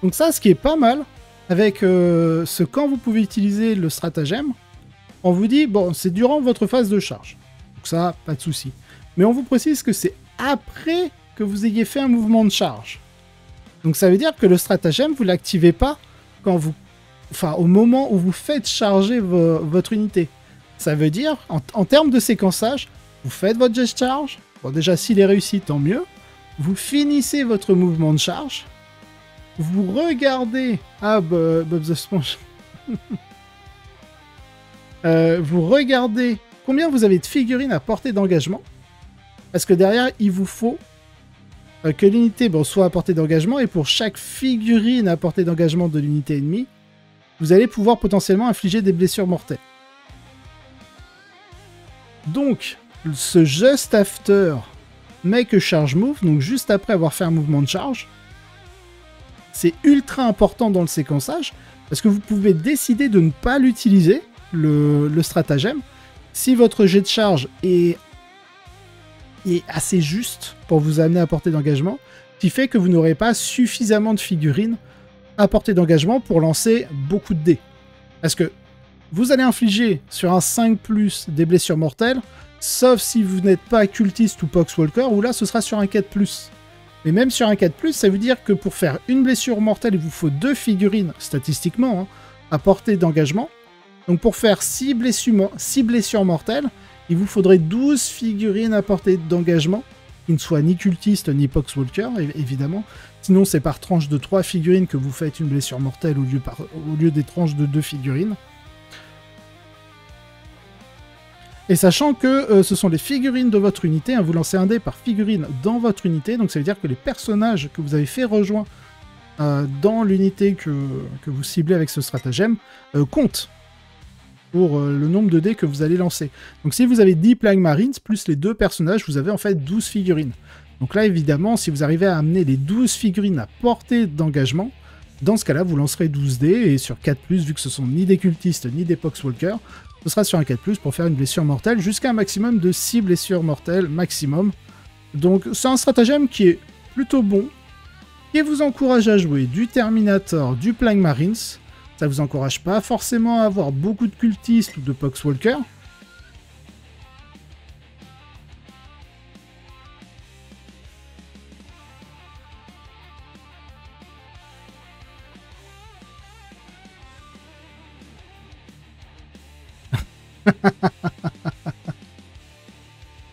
Donc ça, ce qui est pas mal, avec ce quand vous pouvez utiliser le stratagème, on vous dit, bon, c'est durant votre phase de charge. Donc ça, pas de souci. Mais on vous précise que c'est après que vous ayez fait un mouvement de charge. Donc ça veut dire que le stratagème, vous l'activez pas quand vous... Enfin, au moment où vous faites charger votre unité. Ça veut dire, en termes de séquençage, vous faites votre jet de charge. Bon, déjà, s'il est réussi, tant mieux. Vous finissez votre mouvement de charge. Vous regardez... Ah, Bob the Sponge. Vous regardez combien vous avez de figurines à portée d'engagement. Parce que derrière, il vous faut que l'unité soit à portée d'engagement. Et pour chaque figurine à portée d'engagement de l'unité ennemie, vous allez pouvoir potentiellement infliger des blessures mortelles. Donc, ce just after make a charge move, donc juste après avoir fait un mouvement de charge, c'est ultra important dans le séquençage, parce que vous pouvez décider de ne pas l'utiliser, le stratagème, si votre jet de charge est assez juste pour vous amener à portée d'engagement, qui fait que vous n'aurez pas suffisamment de figurines à portée d'engagement pour lancer beaucoup de dés. Parce que vous allez infliger sur un 5+, des blessures mortelles, sauf si vous n'êtes pas cultiste ou poxwalker, où là ce sera sur un 4+. Mais même sur un 4+, ça veut dire que pour faire une blessure mortelle, il vous faut 2 figurines, statistiquement, hein, à portée d'engagement. Donc pour faire 6 blessures mortelles, il vous faudrait 12 figurines à portée d'engagement, qui ne soient ni cultistes ni poxwalker, évidemment. Sinon c'est par tranche de 3 figurines que vous faites une blessure mortelle au lieu des tranches de 2 figurines. Et sachant que ce sont les figurines de votre unité, hein, vous lancez un dé par figurine dans votre unité, donc ça veut dire que les personnages que vous avez fait rejoindre dans l'unité que vous ciblez avec ce stratagème comptent pour le nombre de dés que vous allez lancer. Donc si vous avez 10 Plague Marines, plus les 2 personnages, vous avez en fait 12 figurines. Donc là, évidemment, si vous arrivez à amener les 12 figurines à portée d'engagement, dans ce cas-là, vous lancerez 12 dés, et sur 4+, vu que ce sont ni des cultistes ni des poxwalkers, ce sera sur un 4+, pour faire une blessure mortelle, jusqu'à un maximum de 6 blessures mortelles maximum. Donc c'est un stratagème qui est plutôt bon, qui vous encourage à jouer du Terminator, du Plague Marines. Ça vous encourage pas forcément à avoir beaucoup de cultistes ou de poxwalkers.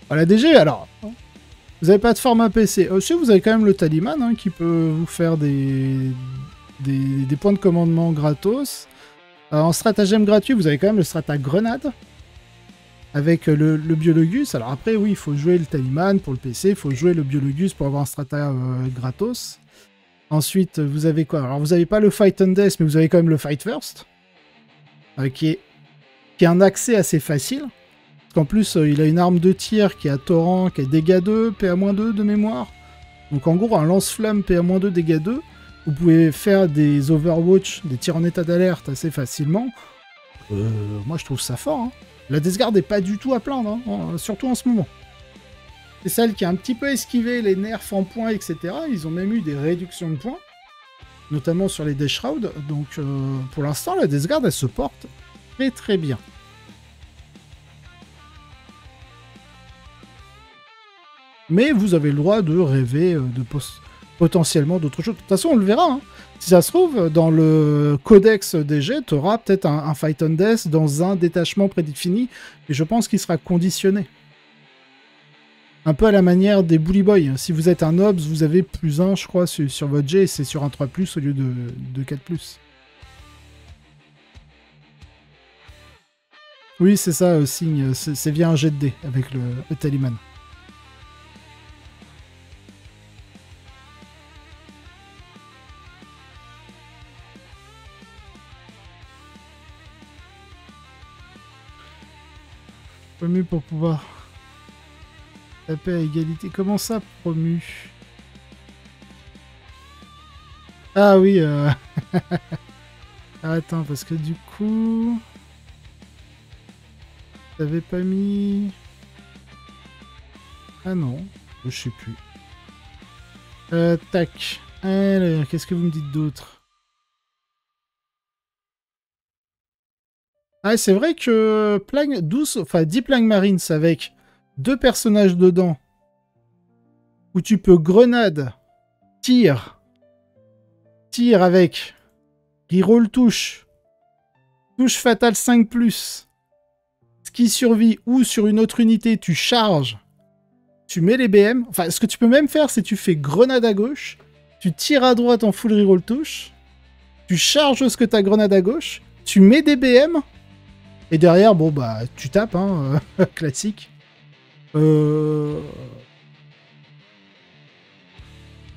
Voilà, DG, alors, vous n'avez pas de format PC. Si, vous avez quand même le Taliman, hein, qui peut vous faire des points de commandement gratos. En stratagème gratuit, vous avez quand même le strata grenade, avec le Biologus. Alors après, oui, il faut jouer le Taliman pour le PC, il faut jouer le Biologus pour avoir un strata gratos. Ensuite, vous avez quoi? Alors, vous n'avez pas le Fight and Death, mais vous avez quand même le Fight First, qui est un accès assez facile. En plus, il a une arme de tir qui a torrent, qui a dégâts 2, PA-2 de mémoire. Donc en gros, un lance-flamme PA-2, dégâts 2. Vous pouvez faire des Overwatch, des tirs en état d'alerte assez facilement. Moi, je trouve ça fort. Hein. La Death Guard n'est pas du tout à plaindre, hein, surtout en ce moment. C'est celle qui a un petit peu esquivé les nerfs en points, etc. Ils ont même eu des réductions de points, notamment sur les Death Shroud. Donc pour l'instant, la Death Guard, elle se porte très très bien. Mais vous avez le droit de rêver potentiellement d'autres choses. De toute façon, on le verra. Hein. Si ça se trouve, dans le codex DG, tu auras peut-être un Fight on Death dans un détachement prédéfini, et je pense qu'il sera conditionné. Un peu à la manière des Bully Boys. Si vous êtes un Obs, vous avez +1, je crois, sur votre G, et c'est sur un 3+, au lieu de 4+. Oui, c'est ça, signe. C'est via un jet de dés avec le Taliman. Promu pour pouvoir taper à égalité. Comment ça, promu? Ah oui, ah, attends, parce que du coup... T'avais pas mis... Ah non, je sais plus. Tac. Alors, qu'est-ce que vous me dites d'autre? Ah, c'est vrai que Plague 12, enfin 10 Plague Marines avec 2 personnages dedans, où tu peux grenade, tir avec reroll touche fatale 5+, ski survie, ou sur une autre unité, tu charges, tu mets les BM. Enfin, ce que tu peux même faire, c'est tu fais grenade à gauche, tu tires à droite en full reroll touche, tu charges ce que t'as grenade à gauche, tu mets des BM, et derrière, bon bah, tu tapes, hein, classique. Si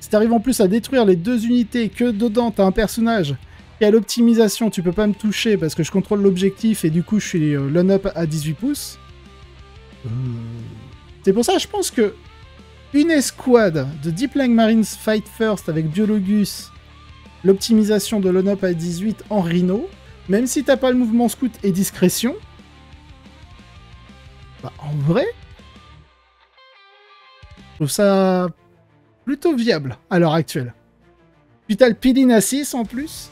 t'arrives en plus à détruire les 2 unités, que dedans t'as un personnage qui a l'optimisation, tu peux pas me toucher parce que je contrôle l'objectif et du coup je suis l'un-up à 18 pouces. C'est pour ça, je pense que une escouade de Deep Plague Marines Fight First avec Biologus, l'optimisation de l'un-up à 18 en Rhino, même si t'as pas le mouvement scout et discrétion, bah en vrai, je trouve ça plutôt viable à l'heure actuelle. Puis t'as le Pilin à 6 en plus.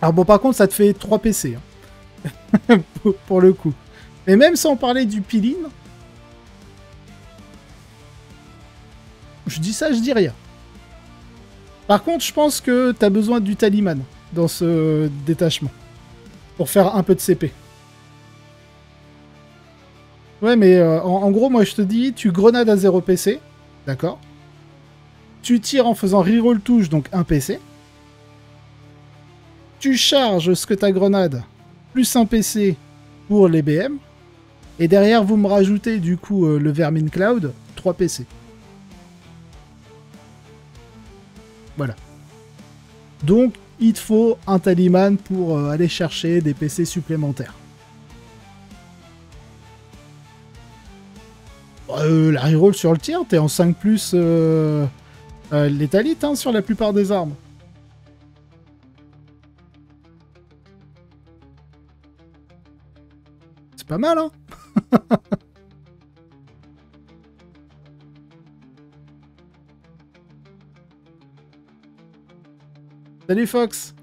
Alors bon, par contre, ça te fait 3 PC. Hein. pour le coup. Mais même sans parler du Pilin, je dis ça, je dis rien. Par contre, je pense que t'as besoin du Taliman dans ce détachement. Pour faire un peu de CP. Ouais, mais en gros, moi je te dis, tu grenades à 0 PC. D'accord. Tu tires en faisant reroll touche, donc 1 PC. Tu charges ce que ta grenade, plus 1 PC pour les BM. Et derrière, vous me rajoutez du coup le Vermin Cloud, 3 PC. Voilà. Donc, il te faut un Taliman pour aller chercher des PC supplémentaires. La reroll sur le tir, t'es en 5+... létalite hein, sur la plupart des armes. C'est pas mal, hein. Salut Fox.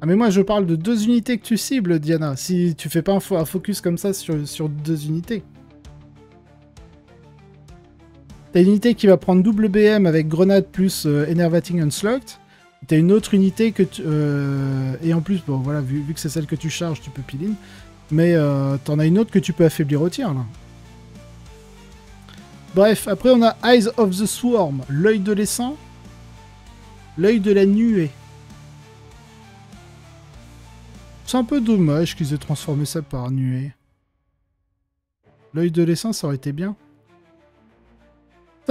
Ah mais moi je parle de 2 unités que tu cibles, Diana. Si tu fais pas un focus comme ça sur 2 unités. T'as une unité qui va prendre double BM avec grenade plus Enervating Onslaught. T'as une autre unité que tu... et en plus, bon voilà, vu que c'est celle que tu charges, tu peux pile-in. Mais t'en as une autre que tu peux affaiblir au tir, là. Bref, après on a Eyes of the Swarm, l'œil de l'essaim. L'œil de la nuée. C'est un peu dommage qu'ils aient transformé ça par nuée. L'œil de l'essaim, ça aurait été bien.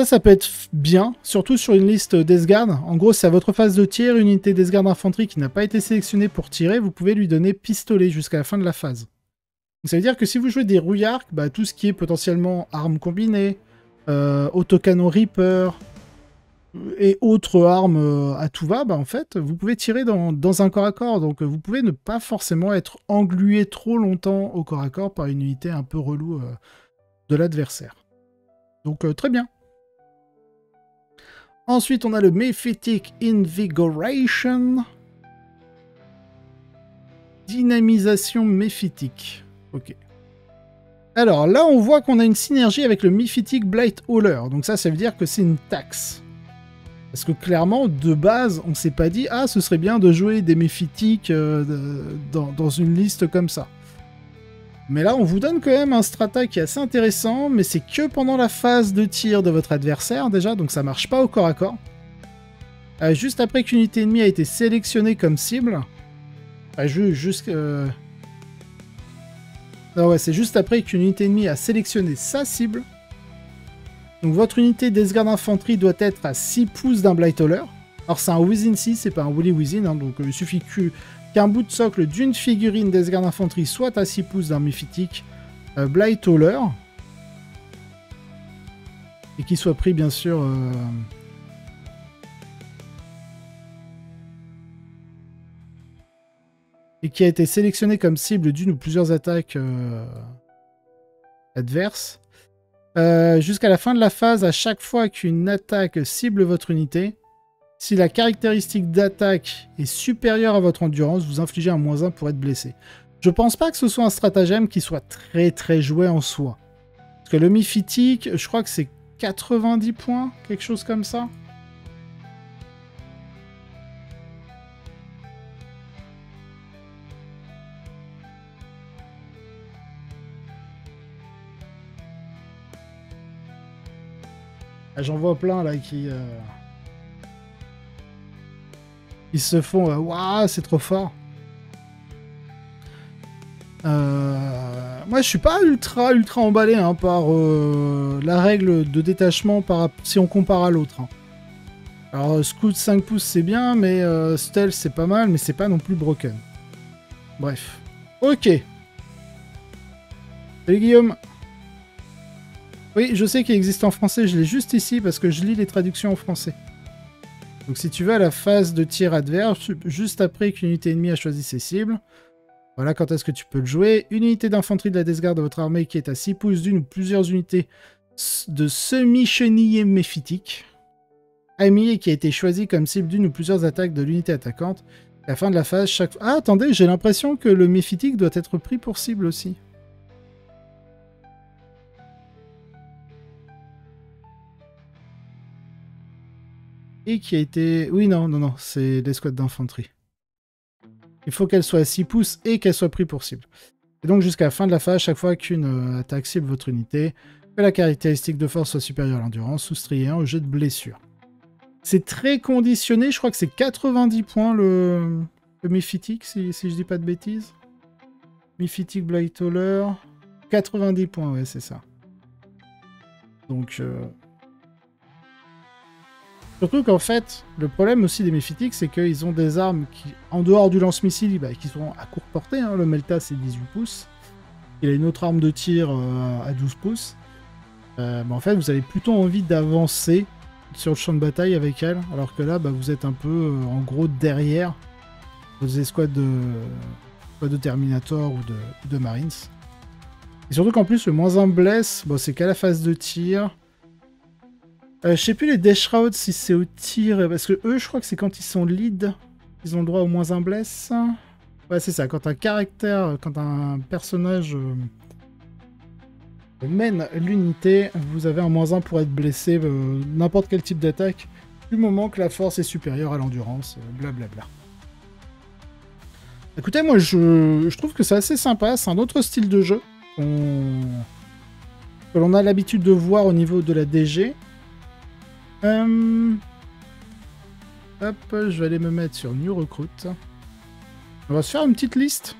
Ça peut être bien, surtout sur une liste d'Esgarde. En gros, c'est à votre phase de tir, une unité d'Esgarde d'infanterie qui n'a pas été sélectionnée pour tirer, vous pouvez lui donner pistolet jusqu'à la fin de la phase. Donc, ça veut dire que si vous jouez des rouillards, bah, tout ce qui est potentiellement armes combinées, autocanon Reaper et autres armes à tout va, bah, en fait, vous pouvez tirer dans un corps à corps. Donc vous pouvez ne pas forcément être englué trop longtemps au corps à corps par une unité un peu relou de l'adversaire. Donc très bien. Ensuite, on a le Mephitic Invigoration. Dynamisation méphitique. Ok. Alors là, on voit qu'on a une synergie avec le Mephitic Blight Hauler. Donc ça veut dire que c'est une taxe. Parce que clairement, de base, on s'est pas dit « Ah, ce serait bien de jouer des méphitiques dans une liste comme ça. » Mais là, on vous donne quand même un strata qui est assez intéressant, mais c'est que pendant la phase de tir de votre adversaire, déjà, donc ça marche pas au corps à corps. Juste après qu'une unité ennemie a été sélectionnée comme cible... Non, ouais, c'est juste après qu'une unité ennemie a sélectionné sa cible. Donc votre unité d'Esgarde d'infanterie doit être à 6 pouces d'un Blight Hauler. Alors c'est un Within 6, c'est pas un Woolly Within, hein, donc il suffit qu'un bout de socle d'une figurine Death Guard d'infanterie soit à 6 pouces d'un méphitique Blightowler. Et qu'il soit pris bien sûr... et qui a été sélectionné comme cible d'une ou plusieurs attaques adverses. Jusqu'à la fin de la phase, à chaque fois qu'une attaque cible votre unité, si la caractéristique d'attaque est supérieure à votre endurance, vous infligez un -1 pour être blessé. Je pense pas que ce soit un stratagème qui soit très très joué en soi. Parce que le méphitique, je crois que c'est 90 points, quelque chose comme ça. J'en vois plein là qui se font waouh, c'est trop fort. Moi je suis pas ultra emballé hein, par la règle de détachement si on compare à l'autre. Hein. Alors Scout 5 pouces c'est bien, mais Stealth c'est pas mal, mais c'est pas non plus broken. Bref. Ok. Salut Guillaume. Oui, je sais qu'il existe en français, je l'ai juste ici parce que je lis les traductions en français. Donc si tu veux, à la phase de tir adverse, juste après qu'une unité ennemie a choisi ses cibles, voilà quand est-ce que tu peux le jouer. Une unité d'infanterie de la Death Guard de votre armée qui est à 6 pouces d'une ou plusieurs unités de semi-chenillés méphitique, ami et qui a été choisi comme cible d'une ou plusieurs attaques de l'unité attaquante. À la fin de la phase, chaque... Ah, attendez, j'ai l'impression que le méphitique doit être pris pour cible aussi. Et qui a été... Oui, non, c'est l'escouade d'infanterie. Il faut qu'elle soit à 6 pouces et qu'elle soit prise pour cible. Et donc jusqu'à la fin de la phase, chaque fois qu'une attaque cible votre unité, que la caractéristique de force soit supérieure à l'endurance, soustrayez un au jet de blessure. C'est très conditionné, je crois que c'est 90 points le méphitique, si je dis pas de bêtises. Méphitique Blightowler, 90 points, ouais, c'est ça. Donc... Surtout qu'en fait, le problème aussi des méphitiques, c'est qu'ils ont des armes qui, en dehors du lance-missile, qui sont à courte portée. Hein. Le Melta, c'est 18 pouces. Il a une autre arme de tir à 12 pouces. Mais en fait, vous avez plutôt envie d'avancer sur le champ de bataille avec elle, alors que là, vous êtes un peu, en gros, derrière vos escouades de Terminator ou de Marines. Et surtout qu'en plus, le -1 blesse, c'est qu'à la phase de tir... je sais plus les Death Shroud si c'est au tir, parce que eux, je crois que c'est quand ils sont lead, ils ont le droit au -1 bless. Ouais, c'est ça, quand un personnage mène l'unité, vous avez un -1 pour être blessé, n'importe quel type d'attaque, du moment que la force est supérieure à l'endurance, blablabla. Écoutez, moi je trouve que c'est assez sympa, c'est un autre style de jeu que l'on a l'habitude de voir au niveau de la DG. Hop, je vais aller me mettre sur New Recruit. On va se faire une petite liste.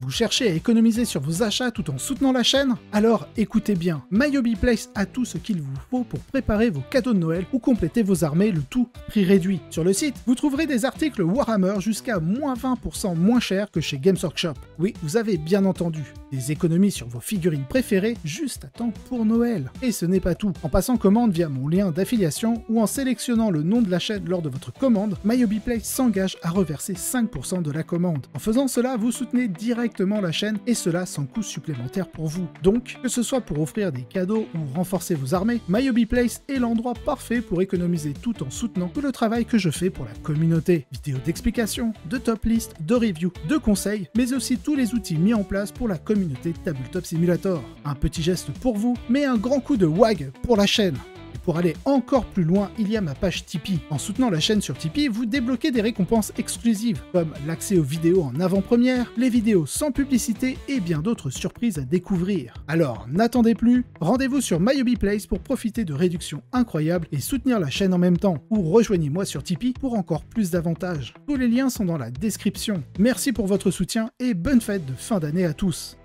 Vous cherchez à économiser sur vos achats tout en soutenant la chaîne? Alors écoutez bien, MyHobbyPlace a tout ce qu'il vous faut pour préparer vos cadeaux de Noël ou compléter vos armées, le tout prix réduit. Sur le site, vous trouverez des articles Warhammer jusqu'à -20% moins chers que chez Games Workshop. Oui, vous avez bien entendu, des économies sur vos figurines préférées juste à temps pour Noël. Et ce n'est pas tout. En passant commande via mon lien d'affiliation ou en sélectionnant le nom de la chaîne lors de votre commande, MyHobbyPlace s'engage à reverser 5% de la commande. En faisant cela, vous soutenez directement la chaîne et cela sans coût supplémentaire pour vous. Donc, que ce soit pour offrir des cadeaux ou renforcer vos armées, MyHobbyPlace est l'endroit parfait pour économiser tout en soutenant tout le travail que je fais pour la communauté. Vidéos d'explications, de top list, de reviews, de conseils, mais aussi tous les outils mis en place pour la communauté Tabletop Simulator. Un petit geste pour vous, mais un grand coup de WAG pour la chaîne. Pour aller encore plus loin, il y a ma page Tipeee. En soutenant la chaîne sur Tipeee, vous débloquez des récompenses exclusives, comme l'accès aux vidéos en avant-première, les vidéos sans publicité et bien d'autres surprises à découvrir. Alors, n'attendez plus, rendez-vous sur MyHobbyPlace pour profiter de réductions incroyables et soutenir la chaîne en même temps, ou rejoignez-moi sur Tipeee pour encore plus d'avantages. Tous les liens sont dans la description. Merci pour votre soutien et bonne fête de fin d'année à tous.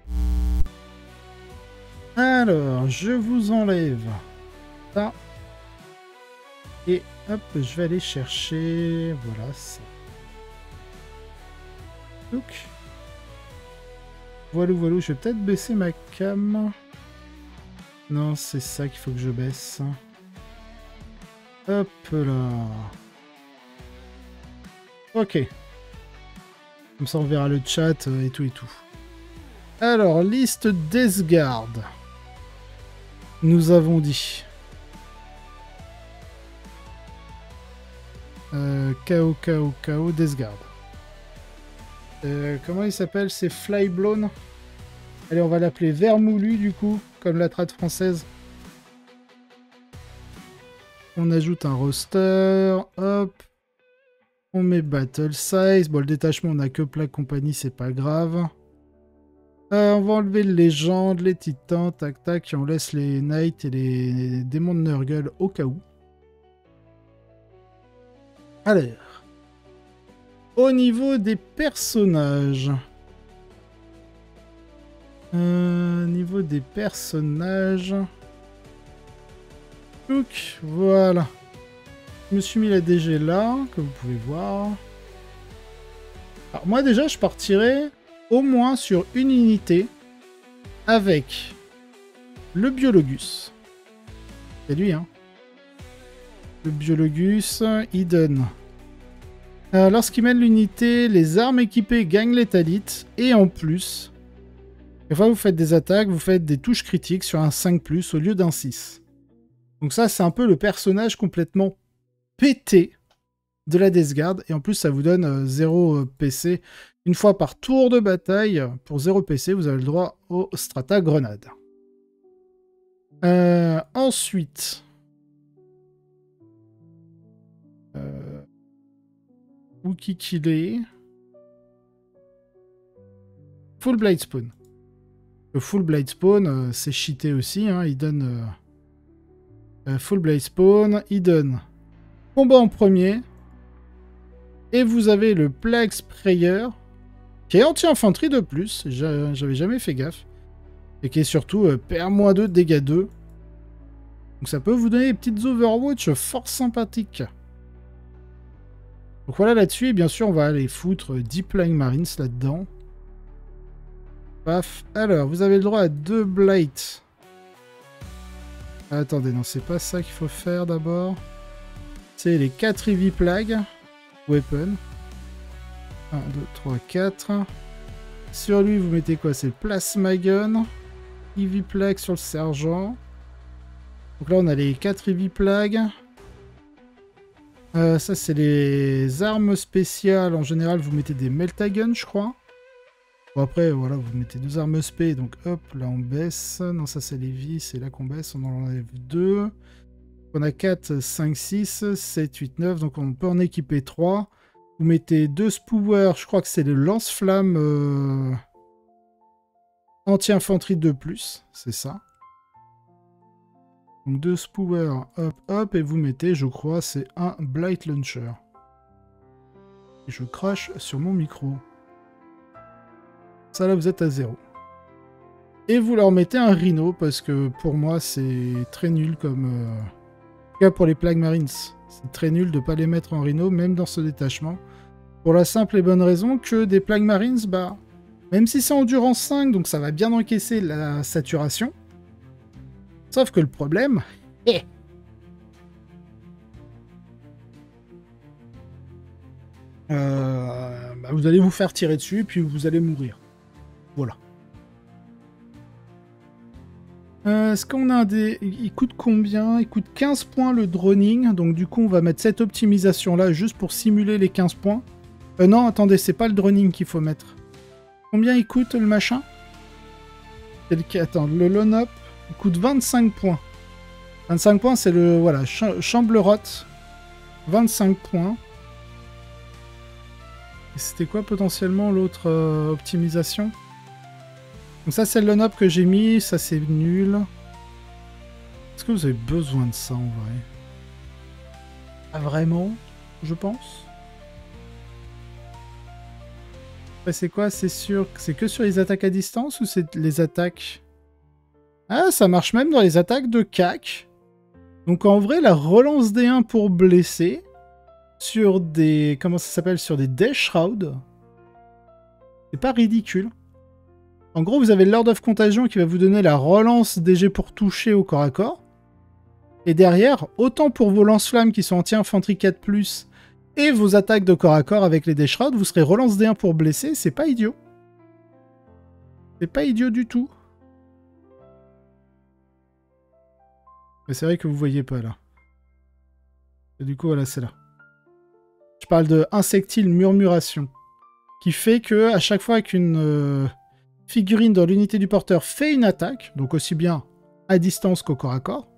Alors, je vous enlève ça. Et hop, je vais aller chercher... Voilà, ça. Donc... Voilà, voilà, je vais peut-être baisser ma cam. Non, c'est ça qu'il faut que je baisse. Hop là. Ok. Comme ça, on verra le chat et tout et tout. Alors, liste Deathguard. Nous avons dit... KO, Deathguard. Comment il s'appelle? C'est Flyblown. Allez, on va l'appeler Vermoulu, du coup, comme la trad française. On ajoute un roster. Hop. On met Battle Size. Bon, le détachement, on n'a que Plague Company, c'est pas grave. On va enlever les légendes, les titans, tac tac, et on laisse les knights et les démons de Nurgle au cas où. Alors, au niveau des personnages. Niveau des personnages. Donc, voilà. Je me suis mis la DG là, comme vous pouvez voir. Alors moi déjà, je partirai au moins sur une unité avec le Biologus. C'est lui, hein. Le Biologus, il donne. Lorsqu'il mène l'unité, les armes équipées gagnent létalite. Et en plus, une fois que vous faites des attaques, vous faites des touches critiques sur un 5+, au lieu d'un 6. Donc ça, c'est un peu le personnage complètement pété de la Deathguard. Et en plus, ça vous donne 0 PC. Une fois par tour de bataille, pour 0 PC, vous avez le droit au Strata Grenade. Ensuite... Où qu'il est... Full Blade Spawn. Le Full Blade Spawn, c'est cheaté aussi. Hein, il donne... Full Blade Spawn, il donne... Combat en premier. Et vous avez le Plague Sprayer, qui est anti-infanterie de plus. J'avais jamais fait gaffe. Et qui est surtout PR-2 de dégâts 2. Donc ça peut vous donner des petites Overwatch fort sympathiques. Donc voilà là-dessus. Et bien sûr, on va aller foutre 10 Plague Marines là-dedans. Paf. Alors, vous avez le droit à 2 Blight. Attendez, non, c'est pas ça qu'il faut faire d'abord. C'est les 4 Heavy Plague. Weapon. 1, 2, 3, 4. Sur lui, vous mettez quoi? C'est Plasma Gun. Heavy Plague sur le sergent. Donc là, on a les 4 Heavy Plague. Ça, c'est les armes spéciales. En général, vous mettez des Meltagun, je crois. Bon, après, voilà, vous mettez 2 armes spé. Donc, hop, là, on baisse. Non, ça, c'est les vies. C'est là qu'on baisse. On en enlève 2. On a 4, 5, 6, 7, 8, 9. Donc, on peut en équiper 3. Vous mettez 2 Spower. Je crois que c'est le lance-flamme anti-infanterie de plus. C'est ça. Donc 2 Spower, hop, hop, et vous mettez, je crois, c'est un Blight Launcher. Et je crache sur mon micro. Ça là, vous êtes à 0. Et vous leur mettez un Rhino, parce que pour moi, c'est très nul comme... En tout cas, pour les Plague Marines, c'est très nul de ne pas les mettre en Rhino, même dans ce détachement. Pour la simple et bonne raison que des Plague Marines, bah, même si c'est endurance 5, donc ça va bien encaisser la saturation. Sauf que le problème... bah vous allez vous faire tirer dessus et puis vous allez mourir. Voilà. Est-ce qu'on a un des... Il coûte combien? Il coûte 15 points le droning. Donc du coup, on va mettre cette optimisation-là juste pour simuler les 15 points. Non, attendez, c'est pas le droning qu'il faut mettre. Combien il coûte le machin? Attends, le Lone-Up, il coûte 25 points. 25 points, c'est le... Voilà, Chambleroth. 25 points. Et c'était quoi potentiellement l'autre optimisation? Donc ça, c'est le Lone-Up que j'ai mis. Ça, c'est nul. Est-ce que vous avez besoin de ça, en vrai? Pas vraiment, je pense. C'est quoi? C'est sûr, c'est que sur les attaques à distance ou c'est les attaques... Ah, ça marche même dans les attaques de CAC. Donc en vrai, la relance des 1 pour blesser sur des... Comment ça s'appelle? Sur des Death Shroud. C'est pas ridicule. En gros, vous avez Lord of Contagion qui va vous donner la relance des jets pour toucher au corps à corps. Et derrière, autant pour vos lance-flammes qui sont anti-infanterie 4+, et vos attaques de corps à corps avec les Death Shroud, vous serez relance des 1 pour blesser, c'est pas idiot. C'est pas idiot du tout. Mais c'est vrai que vous voyez pas là. Et du coup, voilà, c'est là. Je parle de insectile murmuration. Qui fait que à chaque fois qu'une figurine dans l'unité du porteur fait une attaque, donc aussi bien à distance qu'au corps à corps,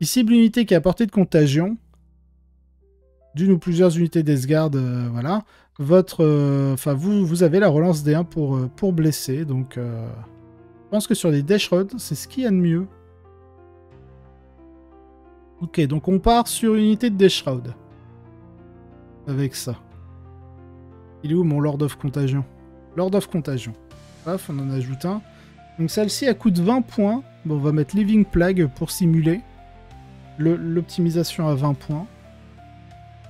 il cible l'unité qui est à portée de contagion, d'une ou plusieurs unités d'Esgard, voilà. Vous avez la relance des 1 pour blesser, donc je pense que sur les Death Shroud, c'est ce qu'il y a de mieux. Ok, donc on part sur une unité de Death Shroud. Avec ça. Il est où mon Lord of Contagion? Lord of Contagion. Paf, on en ajoute un. Donc celle-ci, elle coûte 20 points. Bon, on va mettre Living Plague pour simuler. L'optimisation à 20 points.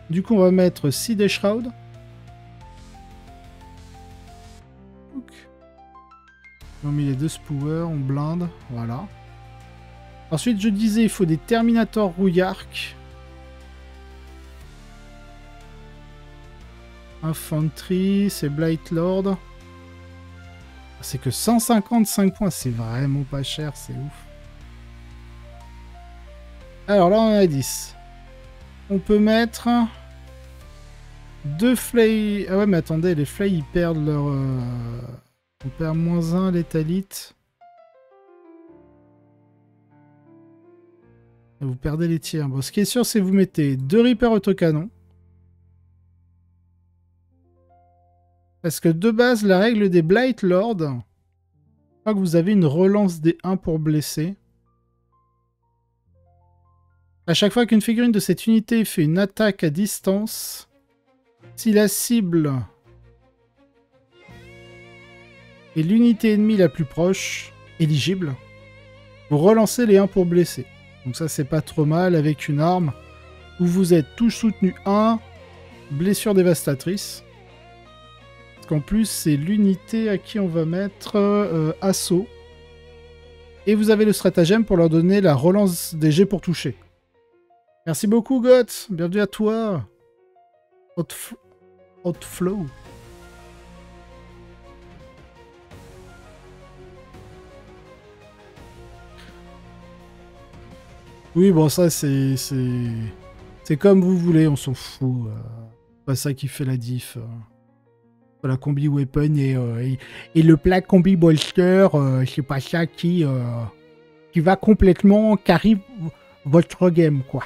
Du coup, on va mettre 6 Death Shroud. On met les 2 Spower, on blinde. Voilà. Ensuite, je disais, il faut des Terminator Rouillark. Infantry, c'est Blight Lord. C'est que 155 points, c'est vraiment pas cher, c'est ouf. Alors là, on a 10. On peut mettre 2 Flay... Ah ouais, mais attendez, les Flay, ils perdent leur... On perd -1 létalite. Et vous perdez les tirs. Bon, ce qui est sûr, c'est que vous mettez 2 Reaper autocanon. Parce que de base, la règle des Blight Lord, je crois que vous avez une relance des 1 pour blesser. À chaque fois qu'une figurine de cette unité fait une attaque à distance, si la cible est l'unité ennemie la plus proche, éligible, vous relancez les 1 pour blesser. Donc ça, c'est pas trop mal avec une arme où vous êtes tous soutenus 1, blessure dévastatrice. En plus, c'est l'unité à qui on va mettre assaut. Et vous avez le stratagème pour leur donner la relance des jets pour toucher. Merci beaucoup, Goth. Bienvenue à toi. Outflow. Oui, bon, ça, c'est comme vous voulez, on s'en fout. Pas ça qui fait la diff. La combi weapon et le plat combi bolster, c'est pas ça qui va complètement carry votre game, quoi.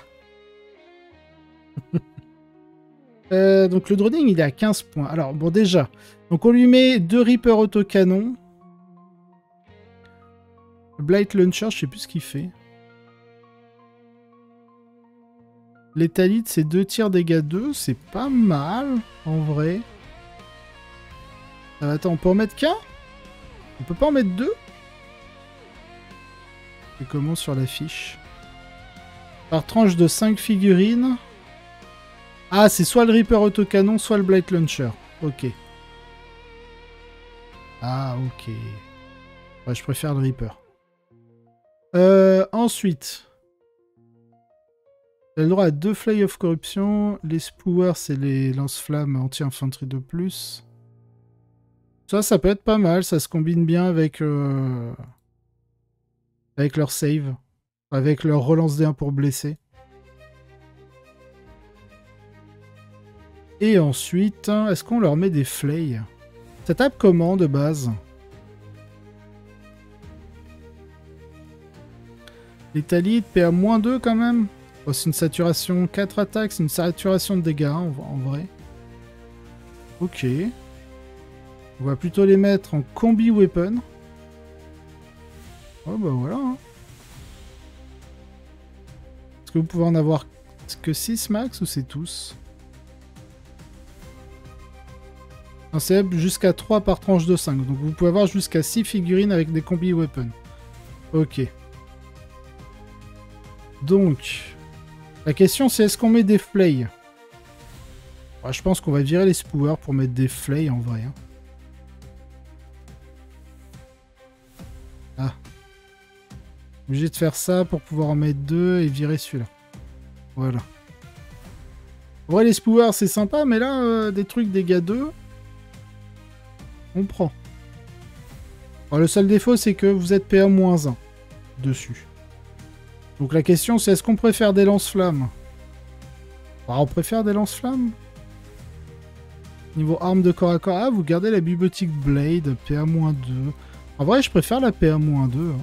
Donc le droning, il est à 15 points. Alors, bon, déjà, donc on lui met 2 Reaper autocanon. Le Blight Launcher, je sais plus ce qu'il fait. Létalite, c'est 2 tirs dégâts 2, c'est pas mal, en vrai. Attends, on peut en mettre qu'un? On peut pas en mettre 2? Et comment sur la fiche? Par tranche de 5 figurines. Ah, c'est soit le Reaper autocanon, soit le Blight Launcher. Ok. Ah, ok. Ouais, je préfère le Reaper. Ensuite. J'ai le droit à 2 Fly of Corruption. Les Spowers, c'est les lance-flammes anti-infanterie de plus. Ça peut être pas mal. Ça se combine bien avec leur save. Avec leur relance des 1 pour blesser. Et ensuite, est-ce qu'on leur met des Flay? Ça tape comment de base? Létalite, PA-2 quand même. Oh, c'est une saturation 4 attaques, c'est une saturation de dégâts en vrai. Ok. On va plutôt les mettre en combi weapon. Oh bah voilà. Hein. Est-ce que vous pouvez en avoir que 6 max ou c'est tous? C'est jusqu'à 3 par tranche de 5. Donc vous pouvez avoir jusqu'à 6 figurines avec des combi weapons. Ok. Donc, la question c'est est-ce qu'on met des flays? Ouais, je pense qu'on va virer les spowers pour mettre des flays en vrai. Hein. Ah. Obligé de faire ça pour pouvoir en mettre 2 et virer celui-là. Voilà. En vrai, les spowers c'est sympa, mais là, des trucs dégâts 2, on prend. Alors, le seul défaut c'est que vous êtes PA-1 dessus. Donc la question c'est est-ce qu'on préfère des lance-flammes? Alors, on préfère des lance-flammes? Niveau arme de corps à corps, ah, vous gardez la Bibliothèque Blade, PA-2. En vrai, je préfère la PA-2 hein,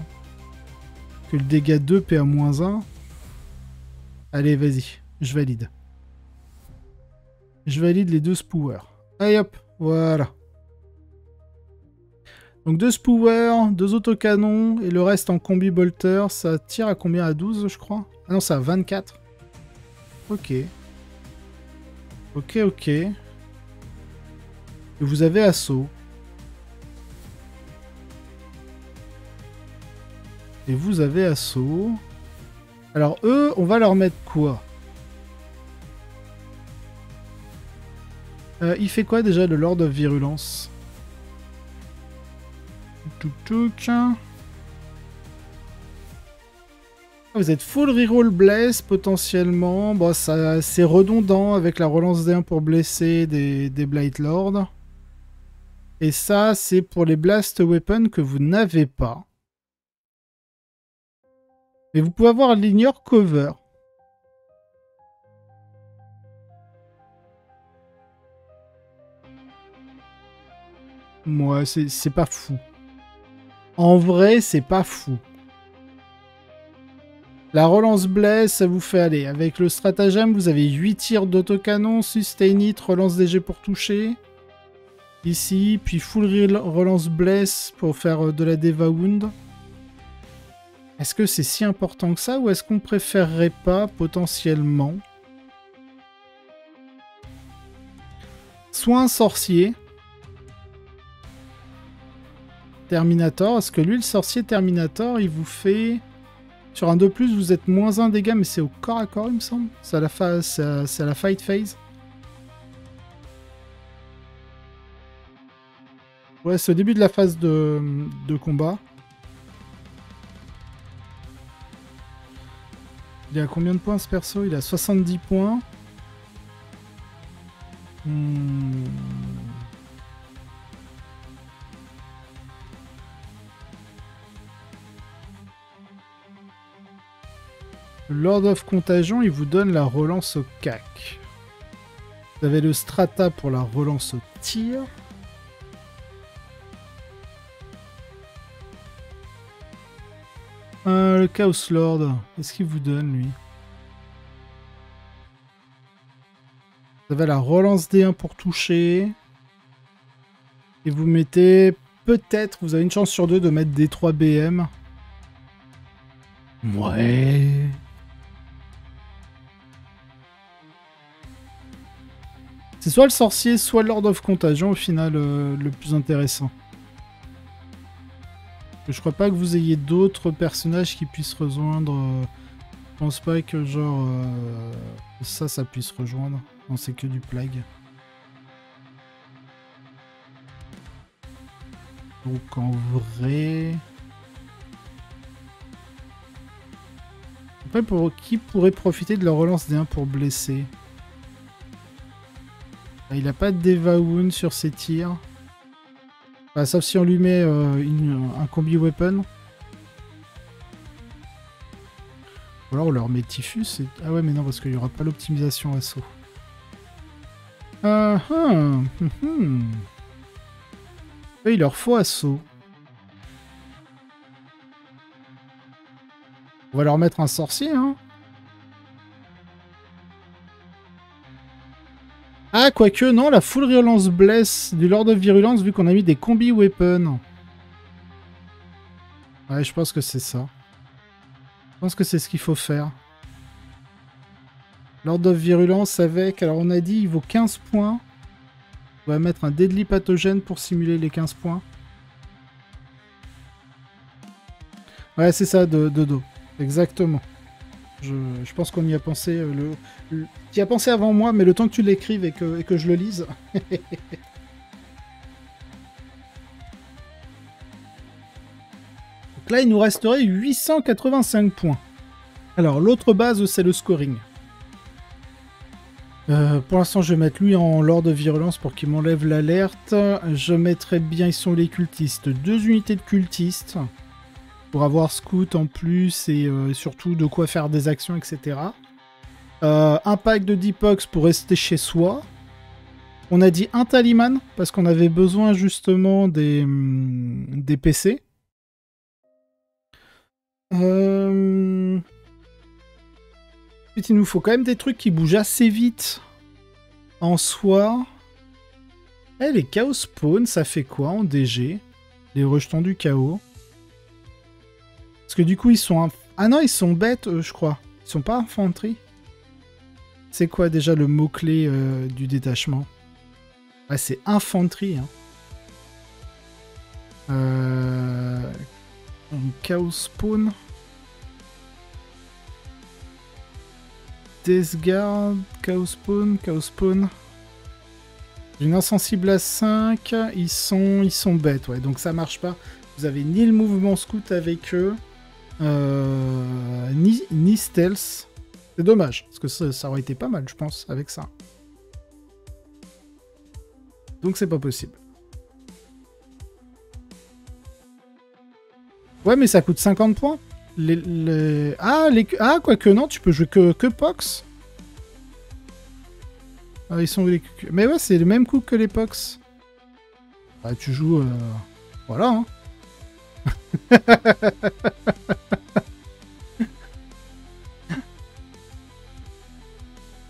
que le dégât 2 PA-1. Allez, vas-y, je valide. Je valide les 2 spowers. Allez hop, voilà. Donc 2 spowers, 2 autocanons et le reste en combi bolter. Ça tire à combien? À 12, je crois? Ah non, c'est à 24. Ok. Ok, ok. Et vous avez assaut. Et vous avez assaut. Alors eux, on va leur mettre quoi? Il fait quoi déjà le Lord of Virulence? Touk touk. Ah, vous êtes full reroll bless potentiellement. Bon, ça c'est redondant avec la relance D1 pour blesser des Blight Lords. Et ça, c'est pour les Blast Weapons que vous n'avez pas. Mais vous pouvez avoir l'ignore cover. Moi, c'est pas fou. En vrai, c'est pas fou. La relance bless, ça vous fait aller. Avec le stratagème, vous avez 8 tirs d'autocanon, sustain it, relance DG pour toucher. Ici, puis full relance bless pour faire de la Deva Wound. Est-ce que c'est si important que ça ou est-ce qu'on préférerait pas potentiellement soit un sorcier Terminator, parce que lui le sorcier Terminator il vous fait sur un 2+, vous êtes -1 dégâts mais c'est au corps à corps il me semble, c'est à la fight phase. Ouais, c'est au début de la phase de combat. Il est à combien de points ce perso? Il a 70 points. Le Lord of Contagion, il vous donne la relance au cac. Vous avez le strata pour la relance au tir. Le Chaos Lord, qu'est-ce qu'il vous donne lui? Vous avez la relance D1 pour toucher. Et vous mettez peut-être, vous avez une chance sur 2 de mettre des 3 BM. Ouais. C'est soit le sorcier, soit le Lord of Contagion au final le plus intéressant. Je crois pas que vous ayez d'autres personnages qui puissent rejoindre. Je pense pas que genre ça puisse rejoindre. Non, c'est que du plague. Donc en vrai. Après, pour qui pourrait profiter de la relance D1 pour blesser? Il a pas de Deva Wound sur ses tirs. Enfin, sauf si on lui met un combi weapon. Ou alors on leur met Typhus. Ah ouais, mais non, parce qu'il n'y aura pas l'optimisation assaut. Il leur faut assaut. On va leur mettre un sorcier, hein. Ah, quoique, non, la full relance bless du Lord of Virulence, vu qu'on a mis des combi weapons. Ouais, je pense que c'est ça. Je pense que c'est ce qu'il faut faire. Lord of Virulence avec... Alors, on a dit, il vaut 15 points. On va mettre un Deadly Pathogène pour simuler les 15 points. Ouais, c'est ça, de dos. Exactement. Je pense qu'on y a pensé. Tu y as pensé avant moi, mais le temps que tu l'écrives et que je le lise. Donc là, il nous resterait 885 points. Alors, l'autre base, c'est le scoring. Pour l'instant, je vais mettre lui en Lord de Virulence pour qu'il m'enlève l'alerte. Je mettrai bien, ils sont les cultistes. 2 unités de cultistes. Pour avoir scout en plus et surtout de quoi faire des actions, etc. Un pack de Deepox pour rester chez soi. On a dit un talisman parce qu'on avait besoin justement des PC. Ensuite, il nous faut quand même des trucs qui bougent assez vite en soi. Eh, les Chaos Spawn, ça fait quoi en DG? Les rejetons du chaos. Parce que du coup, ils sont... Ah non, ils sont bêtes, je crois. Ils sont pas infanterie. C'est quoi déjà le mot-clé du détachement? Ouais, c'est infanterie. Hein. Chaos Spawn. Death Guard, Chaos Spawn, Chaos Spawn. Une insensible à 5, ils sont bêtes, ouais, donc ça marche pas. Vous avez ni le mouvement scout avec eux, ni stealth. C'est dommage, parce que ça aurait été pas mal, je pense, avec ça. Donc c'est pas possible. Ouais, mais ça coûte 50 points. Ah, quoique non, tu peux jouer que Pox. Ah, ils sont... Mais ouais, c'est le même coup que les Pox. Bah, tu joues... Voilà, hein.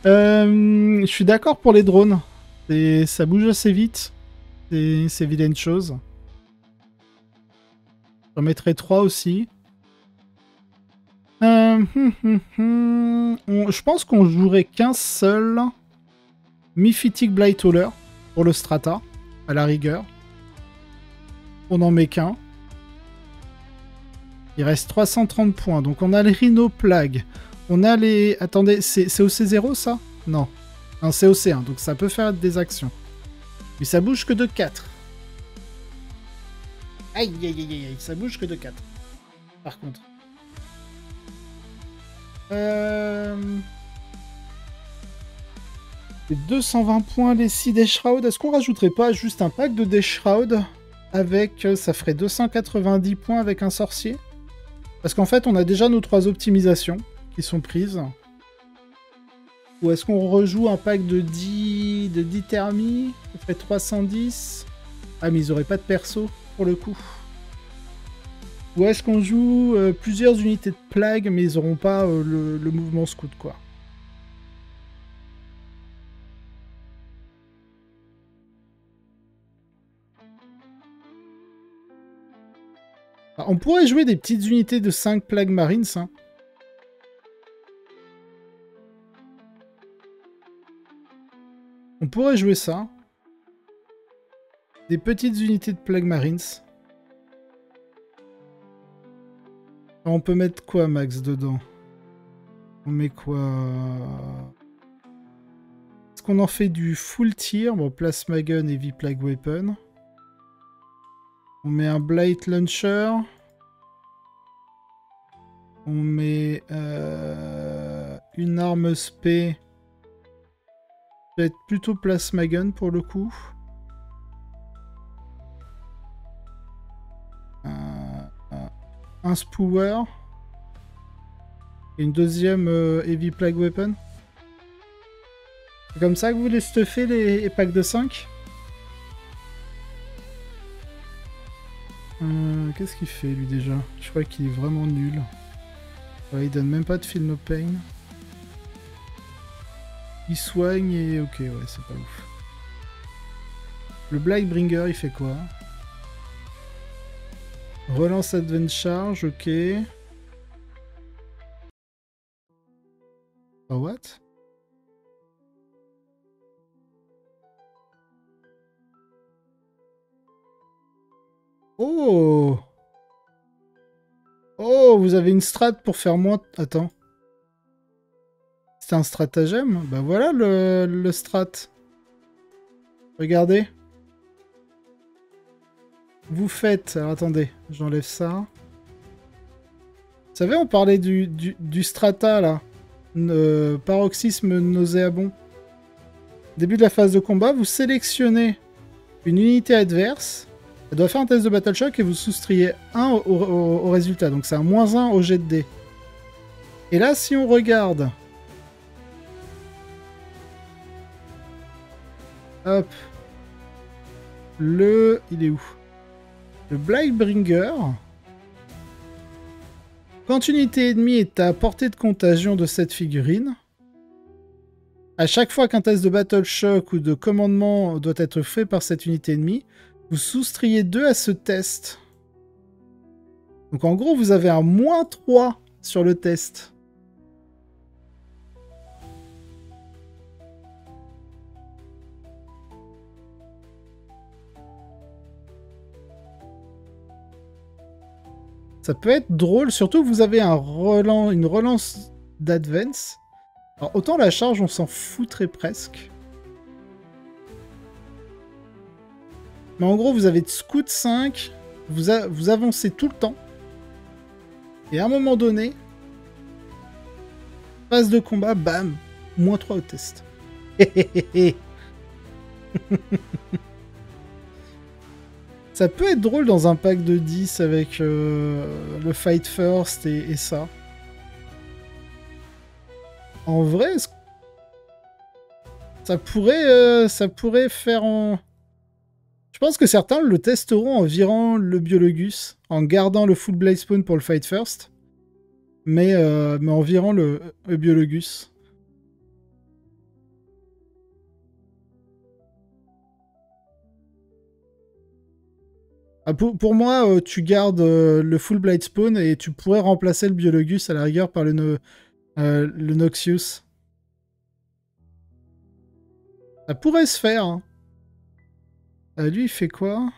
Je suis d'accord pour les drones. Ça bouge assez vite. C'est vilaine chose. J'en mettrai 3 aussi. Je pense qu'on jouerait qu'un seul Mythic Blightholder pour le strata, à la rigueur. On n'en met qu'un. Il reste 330 points. Donc on a les Rhino Plague. On a les... Attendez, c'est OC0 ça? Non. Non, c'est OC1, donc ça peut faire des actions. Mais ça bouge que de 4. Aïe, aïe, aïe, aïe, ça bouge que de 4. Par contre. Les 220 points, les 6 des Shroud. Est-ce qu'on rajouterait pas juste un pack de des Shroud avec... ça ferait 290 points avec un sorcier? Parce qu'en fait, on a déjà nos 3 optimisations qui sont prises. Ou est-ce qu'on rejoue un pack de 10 thermies? Ça ferait 310. Ah, mais ils auraient pas de perso pour le coup. Ou est-ce qu'on joue plusieurs unités de plague, mais ils auront pas le mouvement scout, quoi. Ah, on pourrait jouer des petites unités de 5 plagues marines, hein. On pourrait jouer ça. Des petites unités de plague marines. Alors, on peut mettre quoi, max, dedans? On met quoi? Est-ce qu'on en fait du full tier? Bon, Plasma Gun, Heavy Plague Weapon. On met un Blight Launcher. On met une arme spé. Ça va être plutôt Plasma Gun pour le coup. Un Spower. Et une deuxième Heavy Plague Weapon. C'est comme ça que vous voulez stuffer les packs de 5? Qu'est-ce qu'il fait lui déjà? Je crois qu'il est vraiment nul. Ouais, il donne même pas de Feel No Pain. Il soigne et ok, ouais, c'est pas ouf. Le Blightbringer, il fait quoi? Relance Advent Charge, ok. Oh, what? Oh! Oh, vous avez une strat pour faire moins... Attends. C'est un stratagème? Bah voilà le strat. Regardez. Vous faites... Alors attendez, j'enlève ça. Vous savez, on parlait du strata, là. Paroxysme nauséabond. Début de la phase de combat, vous sélectionnez une unité adverse. Elle doit faire un test de Battle Shock et vous soustrayez 1 au résultat. Donc c'est un -1 au jet de dés. Et là, si on regarde... Hop. Il est où? Le Blightbringer. Quand une unité ennemie est à portée de contagion de cette figurine, à chaque fois qu'un test de Battle Shock ou de commandement doit être fait par cette unité ennemie, vous soustrayez 2 à ce test. Donc en gros, vous avez un -3 sur le test. Ça peut être drôle, surtout que vous avez une relance d'advance. Alors autant la charge, on s'en foutrait presque. Mais en gros, vous avez de Scout 5, vous avancez tout le temps. Et à un moment donné, phase de combat, bam, -3 au test. Ça peut être drôle dans un pack de 10 avec le Fight First et ça. En vrai, ça pourrait faire en... Je pense que certains le testeront en virant le Biologus, en gardant le Full Blade Spawn pour le Fight First, mais en virant le Biologus. Ah, pour moi, tu gardes le Full Blade Spawn et tu pourrais remplacer le Biologus à la rigueur par le Noxious. Ça pourrait se faire. Hein. Lui, il fait quoi?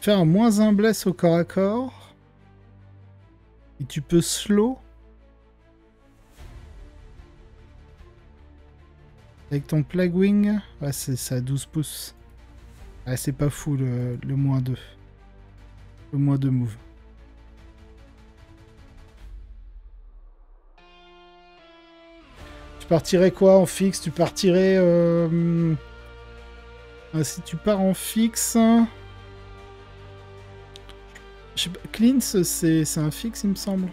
Faire un -1 bless au corps à corps. Et tu peux slow. Avec ton Plague Wing. Ouais, c'est à 12 pouces. Ouais, c'est pas fou le -2. Le -2 move. Tu partirais quoi en fixe? Tu partirais... si tu pars en fixe... Je sais pas, Cleanse, c'est un fixe, il me semble.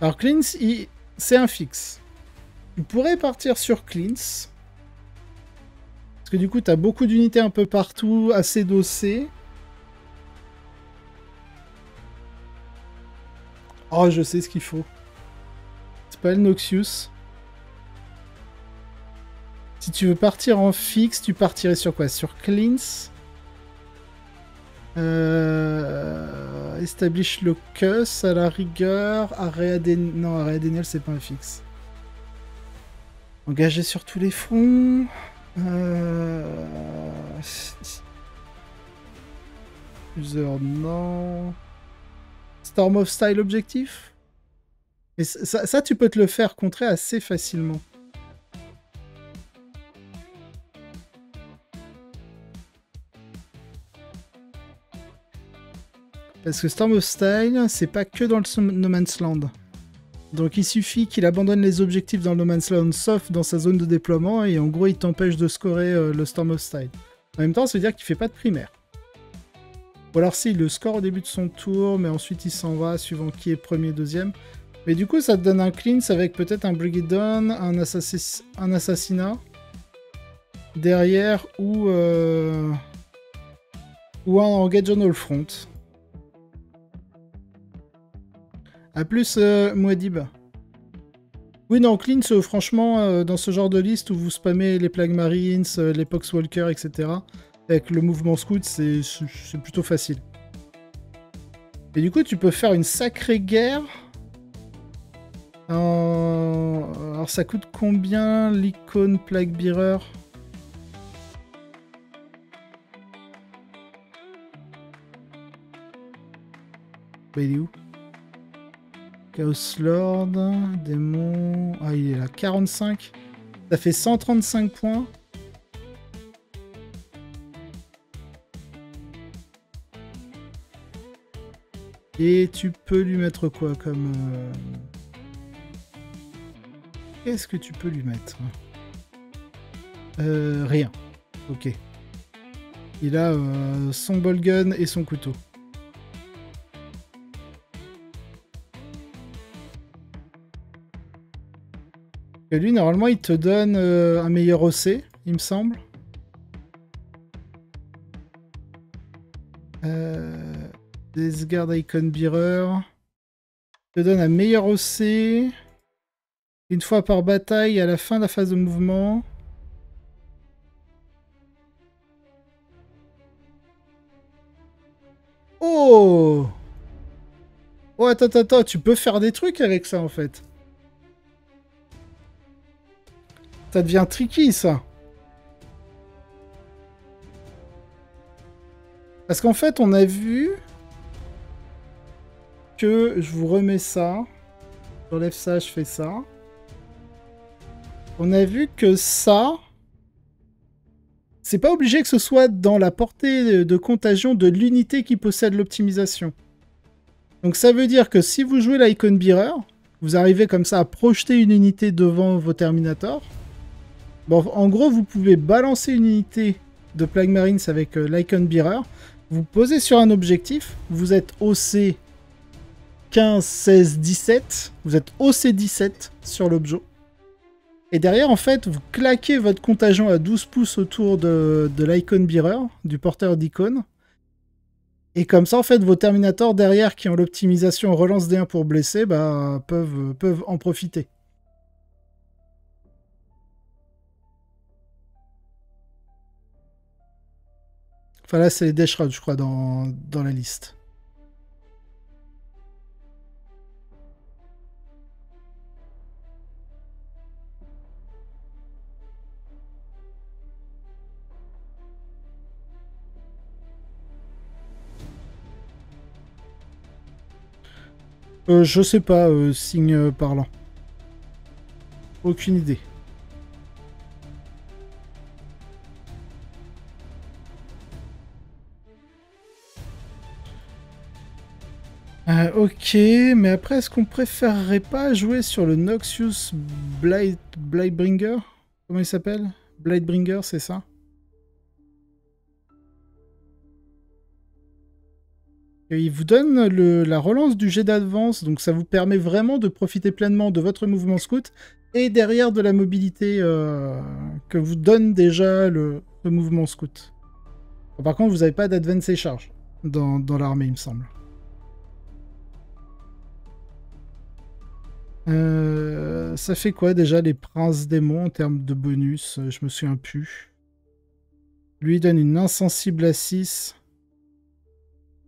Alors Cleanse, c'est un fixe. Tu pourrais partir sur Cleanse. Parce que du coup, tu as beaucoup d'unités un peu partout, assez dossées. Oh, je sais ce qu'il faut. C'est pas le Noxious. Si tu veux partir en fixe, tu partirais sur quoi? Sur Cleanse. Establish Locus à la rigueur. Non, Aréadéniel, c'est pas un fixe. Engagé sur tous les fronts. User, non. Storm of Style objectif. Et ça, tu peux te le faire contrer assez facilement. Parce que Storm of Style, c'est pas que dans le No Man's Land. Donc il suffit qu'il abandonne les objectifs dans le No Man's Land, sauf dans sa zone de déploiement, et en gros il t'empêche de scorer le Storm of Style. En même temps, ça veut dire qu'il fait pas de primaire. Ou alors si, il le score au début de son tour, mais ensuite il s'en va, suivant qui est premier, deuxième. Mais du coup, ça te donne un cleanse avec peut-être un Brigadon, un assassinat, derrière, ou Ou un Engage on All Front. A plus, Mouadib. Oui, non, Cleanse, franchement, dans ce genre de liste où vous spammez les Plague Marines, les Poxwalkers, etc., avec le mouvement Scout, c'est plutôt facile. Et du coup, tu peux faire une sacrée guerre. Alors, ça coûte combien l'icône Plague Bearer? Bah, il est où? Chaos Lord, démon... Ah, il est là, 45. Ça fait 135 points. Et tu peux lui mettre quoi comme... Qu'est-ce que tu peux lui mettre? Rien. Ok. Il a son ball gun et son couteau. Et lui, normalement, il te donne un meilleur OC, il me semble. Deathguard Icon Bearer. Il te donne un meilleur OC. Une fois par bataille à la fin de la phase de mouvement. Oh! Oh, attends, tu peux faire des trucs avec ça, en fait. Ça devient tricky, ça. Parce qu'en fait, on a vu que... Je vous remets ça. J'enlève ça, je fais ça. On a vu que ça... C'est pas obligé que ce soit dans la portée de contagion de l'unité qui possède l'optimisation. Donc ça veut dire que si vous jouez l'Icon Bearer, vous arrivez comme ça à projeter une unité devant vos Terminators. Bon, en gros, vous pouvez balancer une unité de Plague Marines avec l'Icon Bearer. Vous posez sur un objectif, vous êtes OC 15, 16, 17. Vous êtes OC 17 sur l'objet. Et derrière, en fait, vous claquez votre contagion à 12 pouces autour de l'Icon Bearer, du porteur d'icône. Et comme ça, en fait, vos Terminators derrière qui ont l'optimisation relance D1 pour blesser, bah, peuvent en profiter. Enfin là, c'est les Deshroud, je crois, dans la liste. Je sais pas, signe parlant. Aucune idée. Ok, mais après, est-ce qu'on préférerait pas jouer sur le Noxious Blighbringer? Comment il s'appelle? Blighbringer, c'est ça? Et il vous donne la relance du jet d'advance, donc ça vous permet vraiment de profiter pleinement de votre mouvement scout et derrière de la mobilité que vous donne déjà le mouvement scout. Bon, par contre, vous n'avez pas d'advance et charge dans l'armée, il me semble. Ça fait quoi déjà les princes démons en termes de bonus? Je me souviens plus. Lui il donne une insensible à 6.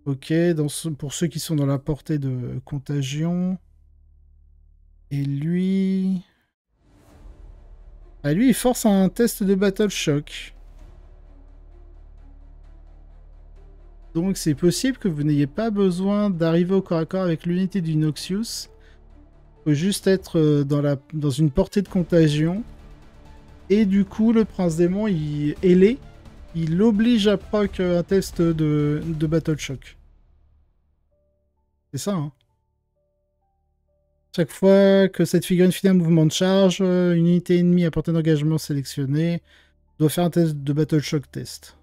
Ok, pour ceux qui sont dans la portée de contagion. Et lui... Ah, lui, il force un test de Battle Shock. Donc c'est possible que vous n'ayez pas besoin d'arriver au corps à corps avec l'unité du Noxious. Il faut juste être dans une portée de contagion. Et du coup, le prince démon, il ailé. Il oblige à proc un test de Battle Shock. C'est ça, hein. Chaque fois que cette figurine finit un mouvement de charge, une unité ennemie à portée d'engagement sélectionnée doit faire un test de Battle Shock test.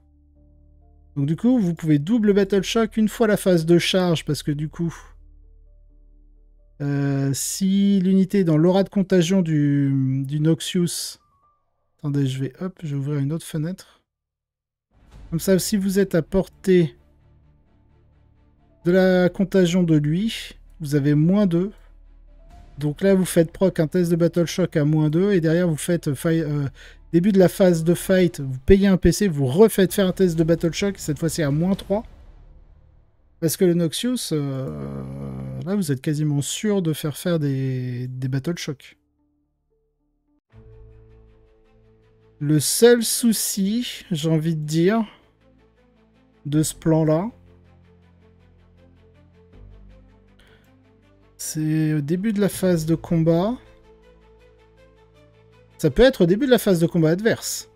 Donc du coup, vous pouvez double Battle Shock une fois la phase de charge, parce que du coup, si l'unité est dans l'aura de contagion du Noxious... Attendez, je vais ouvrir une autre fenêtre. Comme ça, si vous êtes à portée de la contagion de lui. Vous avez -2. Donc là, vous faites proc un test de Battle Shock à -2. Et derrière, vous faites début de la phase de fight. Vous payez un PC, vous refaites faire un test de Battle Shock. Cette fois-ci à -3. Parce que le Noxious, là, vous êtes quasiment sûr de faire des Battle Shock. Le seul souci, j'ai envie de dire, de ce plan-là, c'est au début de la phase de combat. Ça peut être au début de la phase de combat adverse.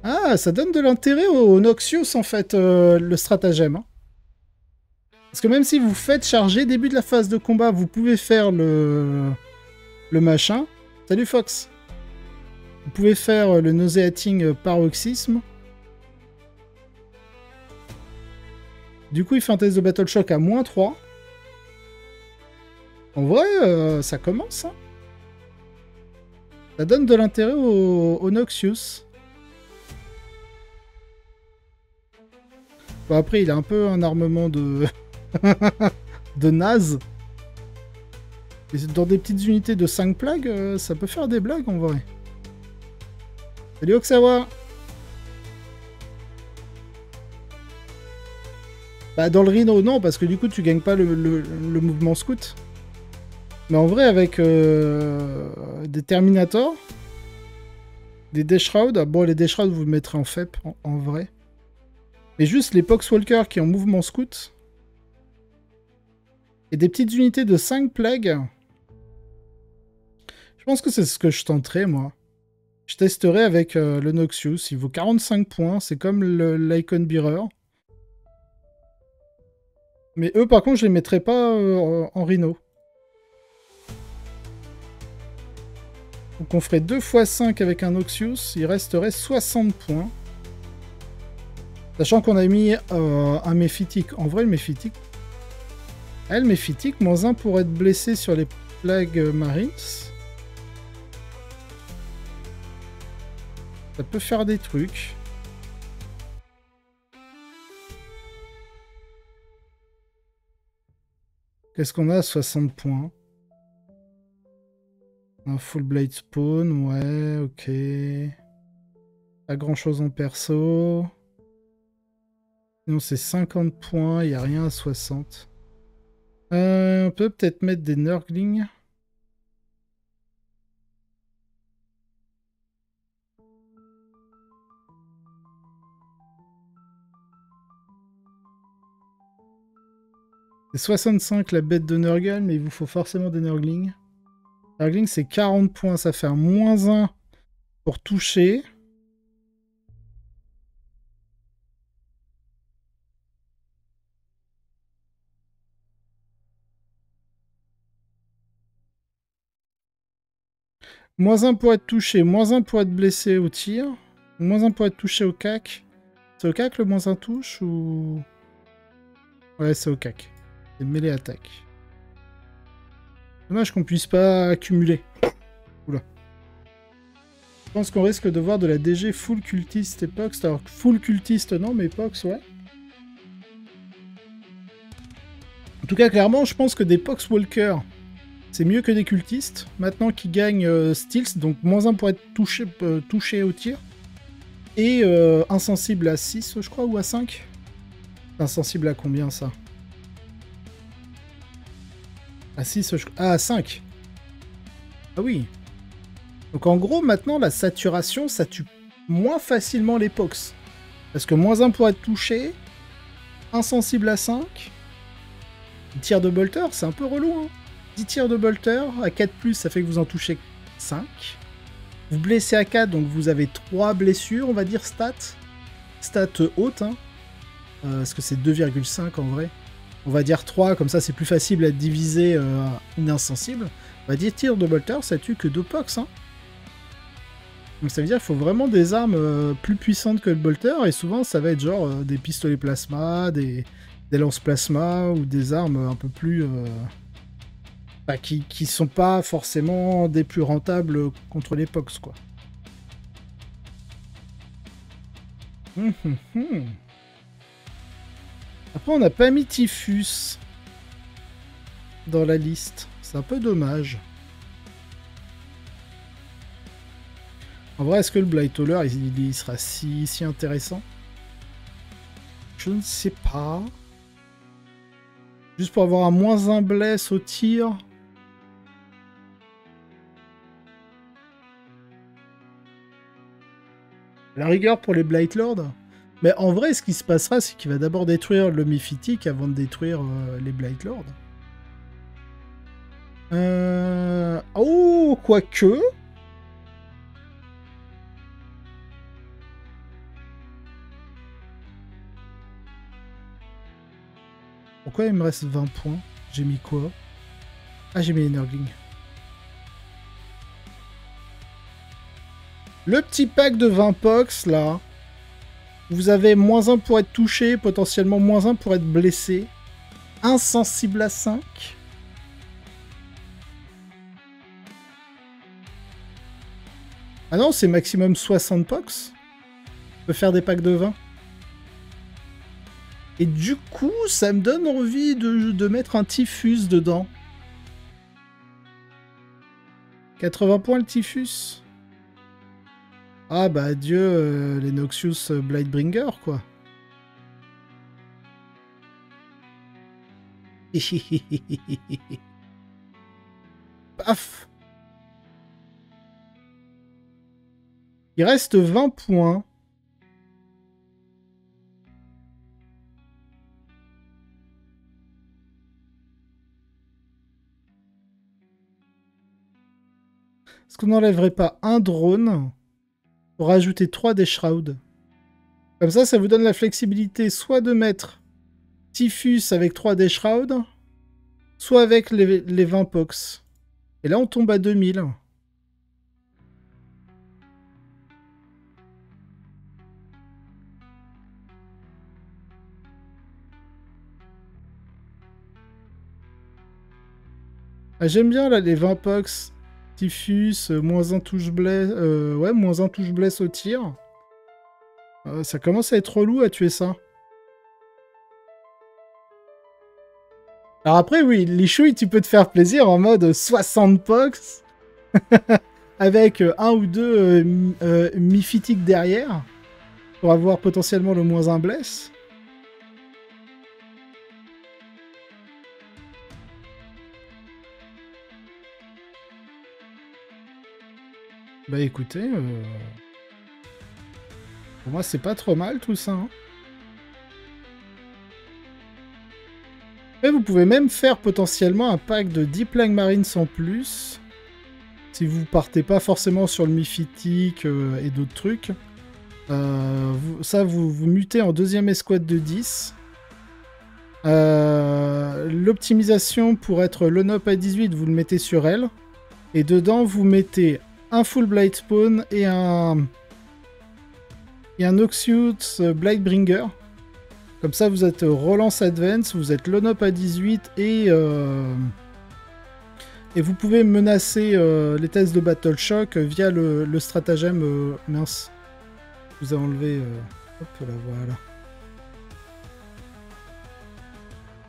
Ah, ça donne de l'intérêt au Noxious, en fait, le stratagème. Hein. Parce que même si vous faites charger début de la phase de combat, vous pouvez faire le machin. Salut Fox. Vous pouvez faire le nauséating paroxysme. Du coup, il fait un test de Battle Shock à -3. En vrai, ça commence. Hein. Ça donne de l'intérêt au Noxious. Bon, après, il a un peu un armement de... de naze. Et dans des petites unités de 5 plagues, ça peut faire des blagues en vrai. Salut Oxawa. Bah dans le Rhino, non, parce que du coup tu gagnes pas le mouvement scout. Mais en vrai, avec des Terminators, des Deathshroud, bon les Deathshroud vous le mettrez en FEP, en vrai. Mais juste les Poxwalkers qui ont mouvement scout. Et des petites unités de 5 plagues. Je pense que c'est ce que je tenterai, moi. Je testerai avec le Noxious. Il vaut 45 points. C'est comme l'Icon Bearer. Mais eux, par contre, je les mettrai pas en Rhino. Donc on ferait 2 x 5 avec un Noxious. Il resterait 60 points. Sachant qu'on a mis un Méphitique. En vrai, le Méphitique... Ah, le Méphitique, -1 pour être blessé sur les plagues Marines. Ça peut faire des trucs. Qu'est-ce qu'on a à 60 points? Un full blade spawn, ouais, ok. Pas grand chose en perso. Sinon c'est 50 points, il n'y a rien à 60. On peut peut-être mettre des Nurglings. C'est 65 la bête de Nurgle, mais il vous faut forcément des Nurglings. Nurgling c'est 40 points, ça fait un -1 pour toucher. -1 pour être touché, -1 pour être blessé au tir, -1 pour être touché au cac. C'est au cac le -1 touche ou... Ouais, c'est au cac. C'est mêlée attaque. Dommage qu'on puisse pas accumuler. Oula. Je pense qu'on risque de voir de la DG full cultiste et Pox. Alors, full cultiste, non, mais Pox, ouais. En tout cas, clairement, je pense que des Poxwalkers, c'est mieux que des cultistes. Maintenant qu'ils gagnent Stealth, donc -1 pour être touché au tir. Et insensible à 6, je crois, ou à 5. Insensible à combien, ça? À 6, ah, à 5. Ah oui. Donc en gros, maintenant, la saturation, ça tue moins facilement les Pox. Parce que -1 pour être touché, insensible à 5, 10 tirs de bolter, c'est un peu relou. Hein. 10 tirs de bolter, à 4+, ça fait que vous en touchez 5. Vous blessez à 4, donc vous avez 3 blessures, on va dire, stat haute. Hein. Parce que c'est 2,5 en vrai. On va dire 3, comme ça c'est plus facile à diviser une insensible. On va dire 10 tirs de bolter, ça tue que 2 Pox. Hein. Donc ça veut dire qu'il faut vraiment des armes plus puissantes que le bolter, et souvent ça va être genre des pistolets plasma, des lances plasma, ou des armes un peu plus... bah, qui sont pas forcément des plus rentables contre les Pox, quoi. Pourquoi on n'a pas mis Typhus dans la liste? C'est un peu dommage. En vrai, est-ce que le Blightholder, il sera si intéressant? Je ne sais pas. Juste pour avoir un -1 bless au tir. À la rigueur pour les Blightlords. Mais en vrai, ce qui se passera, c'est qu'il va d'abord détruire le Mephitic avant de détruire les Blightlords. Oh, quoique. Pourquoi il me reste 20 points? J'ai mis quoi? Ah, j'ai mis Energling. Le petit pack de 20 pox, là. Vous avez -1 pour être touché, potentiellement -1 pour être blessé. Insensible à 5. Ah non, c'est maximum 60 pox. On peut faire des packs de 20. Et du coup, ça me donne envie de mettre un Typhus dedans. 80 points le Typhus. Ah bah adieu les Noxious Blightbringer, quoi. Paf. Il reste 20 points. Est-ce qu'on n'enlèverait pas un drone pour rajouter 3 des Shrouds? Comme ça vous donne la flexibilité soit de mettre Typhus avec 3 des Shrouds, soit avec les 20 pox. Et là, on tombe à 2000. Ah, j'aime bien là les 20 pox. Typhus, -1 touche bless. Ouais, -1 touche bless au tir. Ça commence à être relou à tuer ça. Alors après, oui, les chouilles, tu peux te faire plaisir en mode 60 pox. Avec un ou deux Mephitic derrière. Pour avoir potentiellement le -1 bless. Bah écoutez, pour moi c'est pas trop mal tout ça. Hein. Et vous pouvez même faire potentiellement un pack de 10 Plague Marines en plus. Si vous partez pas forcément sur le Mephitic et d'autres trucs. Vous mutez en deuxième escouade de 10. L'optimisation pour être l'on-up à 18, vous le mettez sur elle. Et dedans, vous mettez un full Blight Spawn et un Noxious Blightbringer. Comme ça, vous êtes relance advance, vous êtes l'on-up à 18 et vous pouvez menacer les tests de Battle Shock via le stratagème mince. Vous avez enlevé... hop là, voilà.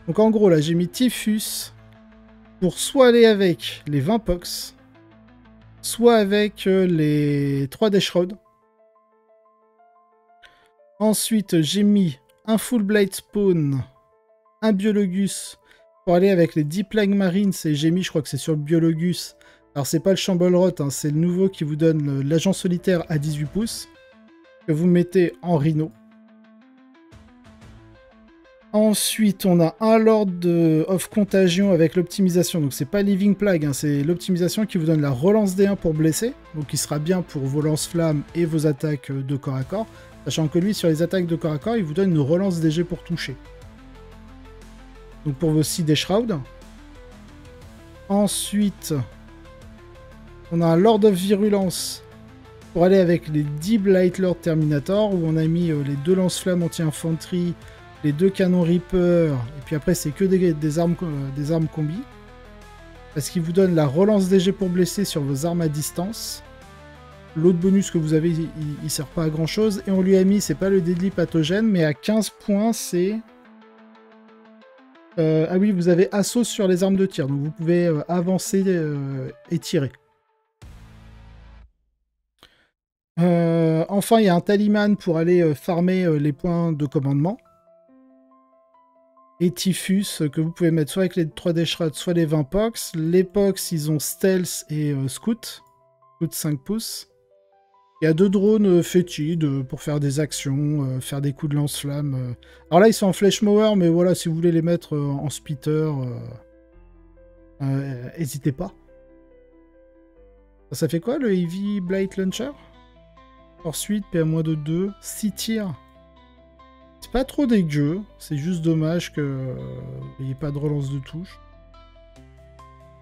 Donc en gros, là, j'ai mis Typhus pour soit aller avec les 20 pox, soit avec les 3 des Shrouds. Ensuite, j'ai mis un full Blight Spawn, un Biologus pour aller avec les 10 Plague Marines. Et j'ai mis, je crois que c'est sur le Biologus. Alors, c'est pas le Shamblerot, hein, c'est le nouveau qui vous donne l'agent solitaire à 18 pouces. Que vous mettez en Rhino. Ensuite, on a un Lord of Contagion avec l'optimisation. Donc, c'est pas Living Plague, hein, c'est l'optimisation qui vous donne la relance D1 pour blesser. Donc, il sera bien pour vos lance-flammes et vos attaques de corps à corps. Sachant que lui, sur les attaques de corps à corps, il vous donne une relance DG pour toucher. Donc, pour vos 6 des Shrouds. Ensuite, on a un Lord of Virulence pour aller avec les 10 Blightlord Terminator, où on a mis les 2 lance-flammes anti-infanterie, les 2 canons Reaper, et puis après c'est que des armes combi. Parce qu'il vous donne la relance DG pour blesser sur vos armes à distance. L'autre bonus que vous avez, il sert pas à grand chose. Et on lui a mis, c'est pas le Deadly Pathogène, mais à 15 points, c'est Ah oui, vous avez assaut sur les armes de tir, donc vous pouvez avancer et tirer. Enfin, il y a un talisman pour aller farmer les points de commandement. Et Typhus, que vous pouvez mettre soit avec les 3D Shroud, soit les 20 Pox. Les Pox, ils ont Stealth et Scout. Scout 5 pouces. Il y a 2 drones fétides pour faire des actions, faire des coups de lance-flamme. Alors là, ils sont en Flèche Mower, mais voilà, si vous voulez les mettre en Spitter, n'hésitez pas. Ça fait quoi, le Heavy Blight Launcher? Ensuite, PA-2, 6 tirs. C'est pas trop dégueu, c'est juste dommage qu'il n'y ait pas de relance de touche.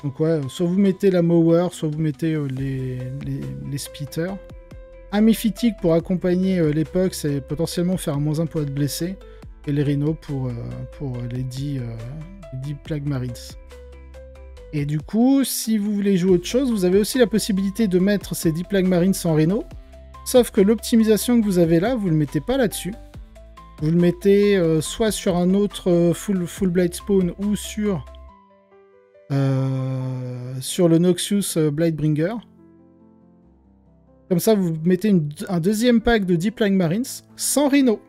Donc ouais, soit vous mettez la Mower, soit vous mettez les Spitters. Un Mephitic pour accompagner les Pox et potentiellement faire un -1 pour être blessé. Et les Rhinos pour les 10 Plague Marines. Et du coup, si vous voulez jouer autre chose, vous avez aussi la possibilité de mettre ces 10 Plague Marines en Rhino. Sauf que l'optimisation que vous avez là, vous ne le mettez pas là-dessus. Vous le mettez soit sur un autre full Blight Spawn ou sur le Noxious Blightbringer. Comme ça, vous mettez un deuxième pack de 10 Plague Marines sans Rhino.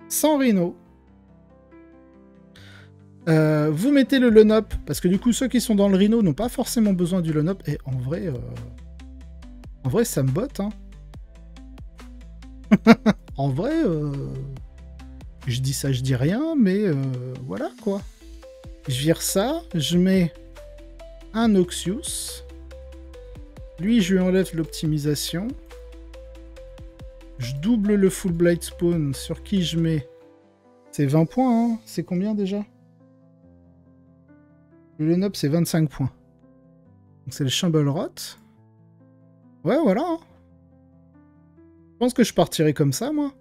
Sans Rhino. Vous mettez le Lone-Up, parce que du coup, ceux qui sont dans le Rhino n'ont pas forcément besoin du Lone-Up. Et en vrai, ça me botte. Hein. En vrai, je dis ça, je dis rien, mais voilà, quoi. Je vire ça, je mets un Noxious. Lui, je lui enlève l'optimisation. Je double le full Blight Spawn sur qui je mets... C'est 20 points, hein. C'est combien déjà? Le Lone-Up, c'est 25 points. Donc c'est le Shamble Rot. Ouais, voilà. Hein. Je pense que je partirai comme ça, moi.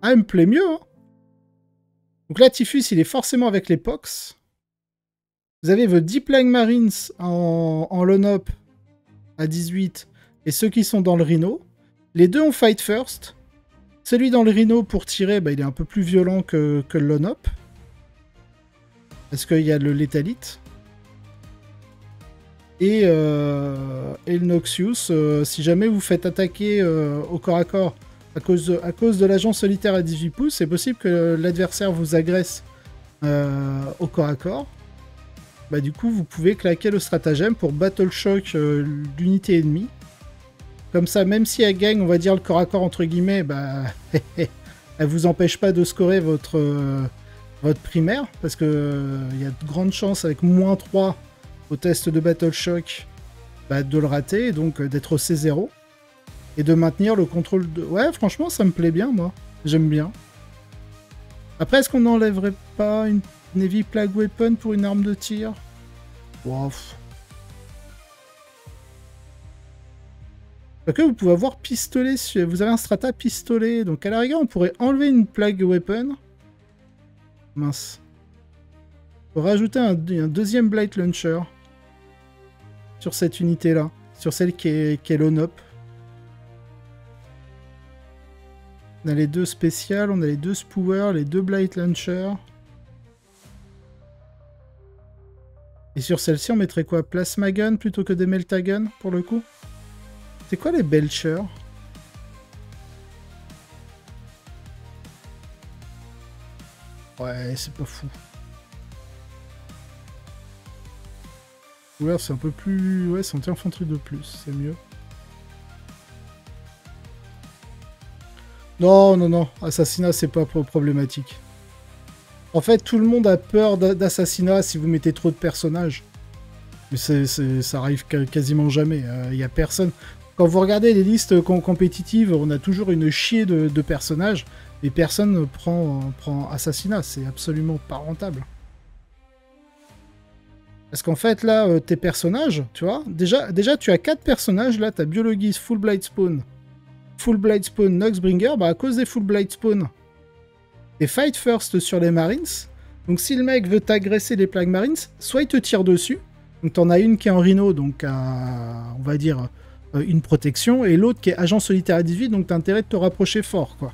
Ah, il me plaît mieux, hein. Donc là, Typhus, il est forcément avec les Pox. Vous avez vos 10 Plague Marines en Lone-Up à 18 et ceux qui sont dans le Rhino. Les deux ont Fight First. Celui dans le Rhino, pour tirer, bah, il est un peu plus violent que le Lone-Up. Parce qu'il y a le Léthalite. Et le Noxious, si jamais vous faites attaquer au corps à corps à cause de l'agent solitaire à 18 pouces, c'est possible que l'adversaire vous agresse au corps à corps. Bah, du coup, vous pouvez claquer le stratagème pour Battle Shock l'unité ennemie. Comme ça, même si elle gagne, on va dire, le corps à corps, entre guillemets, bah, elle vous empêche pas de scorer votre primaire, parce que il y a de grandes chances, avec -3 au test de Battle Shock, bah, de le rater, donc d'être au C0. Et de maintenir le contrôle de... Ouais, franchement, ça me plaît bien, moi. J'aime bien. Après, est-ce qu'on n'enlèverait pas une Heavy Plague Weapon pour une arme de tir? Wow. Ok, vous pouvez avoir pistolet. Vous avez un strata pistolet. Donc à la rigueur, on pourrait enlever une Plague Weapon. Mince. Pour rajouter un deuxième Blight Launcher. Sur cette unité-là. Sur celle qui est Lone-Up. On a les deux spéciales, on a les deux Spower, les deux Blight Launcher. Et sur celle-ci, on mettrait quoi? Plasma Gun plutôt que des Meltagun, pour le coup? C'est quoi les Belchers? Ouais, c'est pas fou. Ou alors c'est un peu plus... Ouais, c'est anti-infanterie de plus, c'est mieux. Non, non, non. Assassinat, c'est pas problématique. En fait, tout le monde a peur d'assassinat si vous mettez trop de personnages. Mais ça arrive quasiment jamais. Il y a personne... Quand vous regardez les listes compétitives, on a toujours une chier de personnages. Et personne ne prend assassinat. C'est absolument pas rentable. Parce qu'en fait, là, tes personnages, tu vois, déjà tu as 4 personnages. Là, tu as Biologist, Full Blight Spawn, Full Blight Spawn, Noxbringer. Bah, à cause des Full Blight Spawn, et Fight First sur les Marines. Donc, si le mec veut t'agresser les Plague Marines, soit il te tire dessus. Donc, t'en as une qui est en Rhino, donc on va dire une protection, et l'autre qui est Agent Solitaire à 18, donc t'as intérêt de te rapprocher fort, quoi.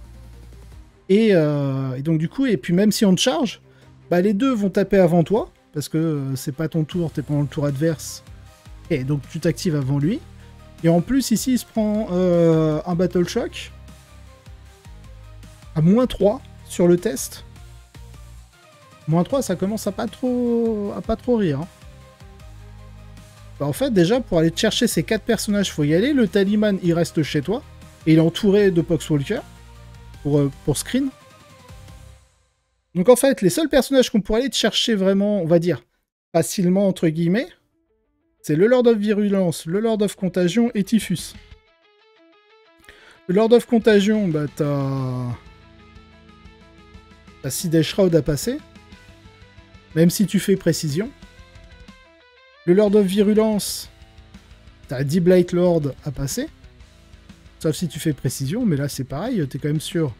Et donc, du coup, et puis même si on te charge, bah, les deux vont taper avant toi, parce que c'est pas ton tour, t'es pendant le tour adverse, et donc tu t'actives avant lui. Et en plus, ici, il se prend un Battle Shock à -3 sur le test. -3, ça commence à pas trop rire. Hein. Bah, en fait, déjà, pour aller te chercher ces 4 personnages, faut y aller. Le Taliman, il reste chez toi. Et il est entouré de Poxwalker pour screen. Donc en fait, les seuls personnages qu'on pourrait aller te chercher vraiment, on va dire, facilement, entre guillemets, c'est le Lord of Virulence, le Lord of Contagion et Typhus. Le Lord of Contagion, bah t'as 6 Death Shroud à passer. Même si tu fais précision. Le Lord of Virulence, t'as 10 Blight Lord à passer. Sauf si tu fais précision, mais là c'est pareil, t'es quand même sûr.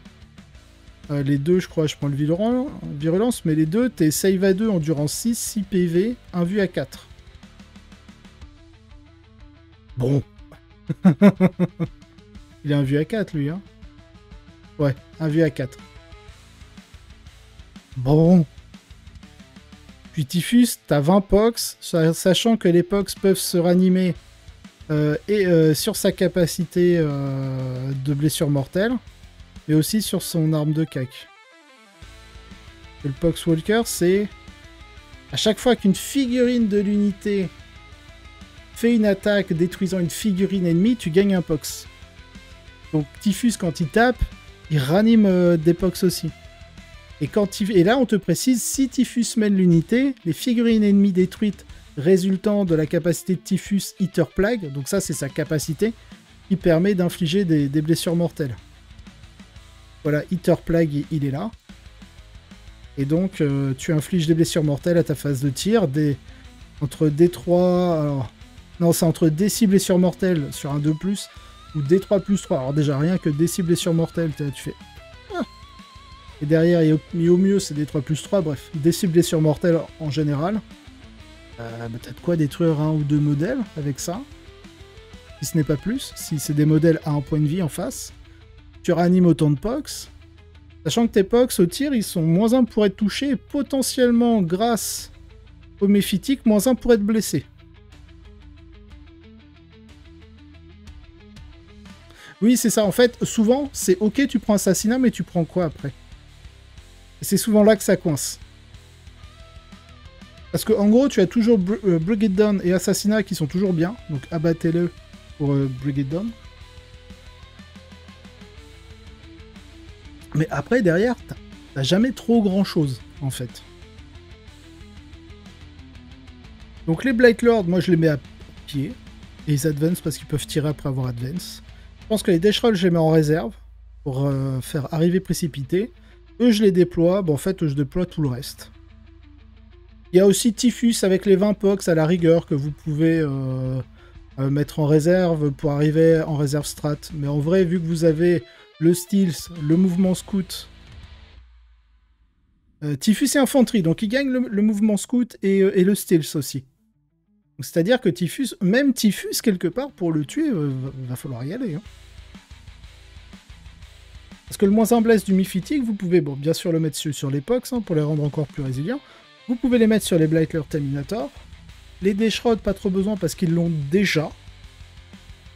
Les deux, je crois, je prends le Virulence, mais les deux, t'es save à 2, endurance 6, 6 PV, 1 vue à 4. Bon. Il a un vue à 4, lui, hein. Ouais, un vue à 4. Bon. Puis Typhus, t'as 20 Pox, sachant que les Pox peuvent se ranimer sur sa capacité de blessure mortelle, mais aussi sur son arme de cac. Le Poxwalker, c'est à chaque fois qu'une figurine de l'unité fait une attaque détruisant une figurine ennemie, tu gagnes un Pox. Donc Typhus, quand il tape, il ranime des Pox aussi. Et là, on te précise, si Typhus mène l'unité, les figurines ennemies détruites résultant de la capacité de Typhus Eater Plague, donc ça c'est sa capacité, qui permet d'infliger des blessures mortelles. Voilà, Eater Plague, il est là. Et donc, tu infliges des blessures mortelles à ta phase de tir, entre D3... Alors, non, c'est entre D6 blessures mortelles sur un 2+, ou D3+3. Alors déjà, rien que D6 blessures mortelles, tu fais... Ah. Et derrière, et au mieux, c'est D3+3, bref, D6 blessures mortelles en général. T'as de quoi détruire un ou deux modèles avec ça, si ce n'est pas plus, si c'est des modèles à un point de vie en face. Tu ranimes autant de Pox, sachant que tes Pox au tir, ils sont -1 pour être touchés, et potentiellement, grâce au méphitique, -1 pour être blessé. Oui, c'est ça, en fait, souvent, c'est ok, tu prends Assassinat, mais tu prends quoi après? C'est souvent là que ça coince. Parce qu'en gros, tu as toujours Brigade Down et Assassinat qui sont toujours bien, donc abattez-le pour Brigade Down. Mais après, derrière, t'as jamais trop grand-chose, en fait. Donc les Blight Lord, moi je les mets à pied, et ils advance parce qu'ils peuvent tirer après avoir advance. Je pense que les Death Roll, je les mets en réserve, pour faire arriver précipité. Eux, je les déploie, bon en fait, je déploie tout le reste. Il y a aussi Typhus avec les 20 Pox à la rigueur que vous pouvez mettre en réserve pour arriver en réserve strat. Mais en vrai, vu que vous avez le Stealth, le mouvement scout, Typhus et infanterie, donc il gagne le mouvement scout et le Stealth aussi. C'est-à-dire que Typhus, même Typhus, quelque part, pour le tuer, va falloir y aller. Hein. Parce que le -1 bless du Mephitic, vous pouvez, bon, bien sûr le mettre sur les Pox, hein, pour les rendre encore plus résilients. Vous pouvez les mettre sur les Blight Lord Terminator. Les Death-Shroud, pas trop besoin parce qu'ils l'ont déjà.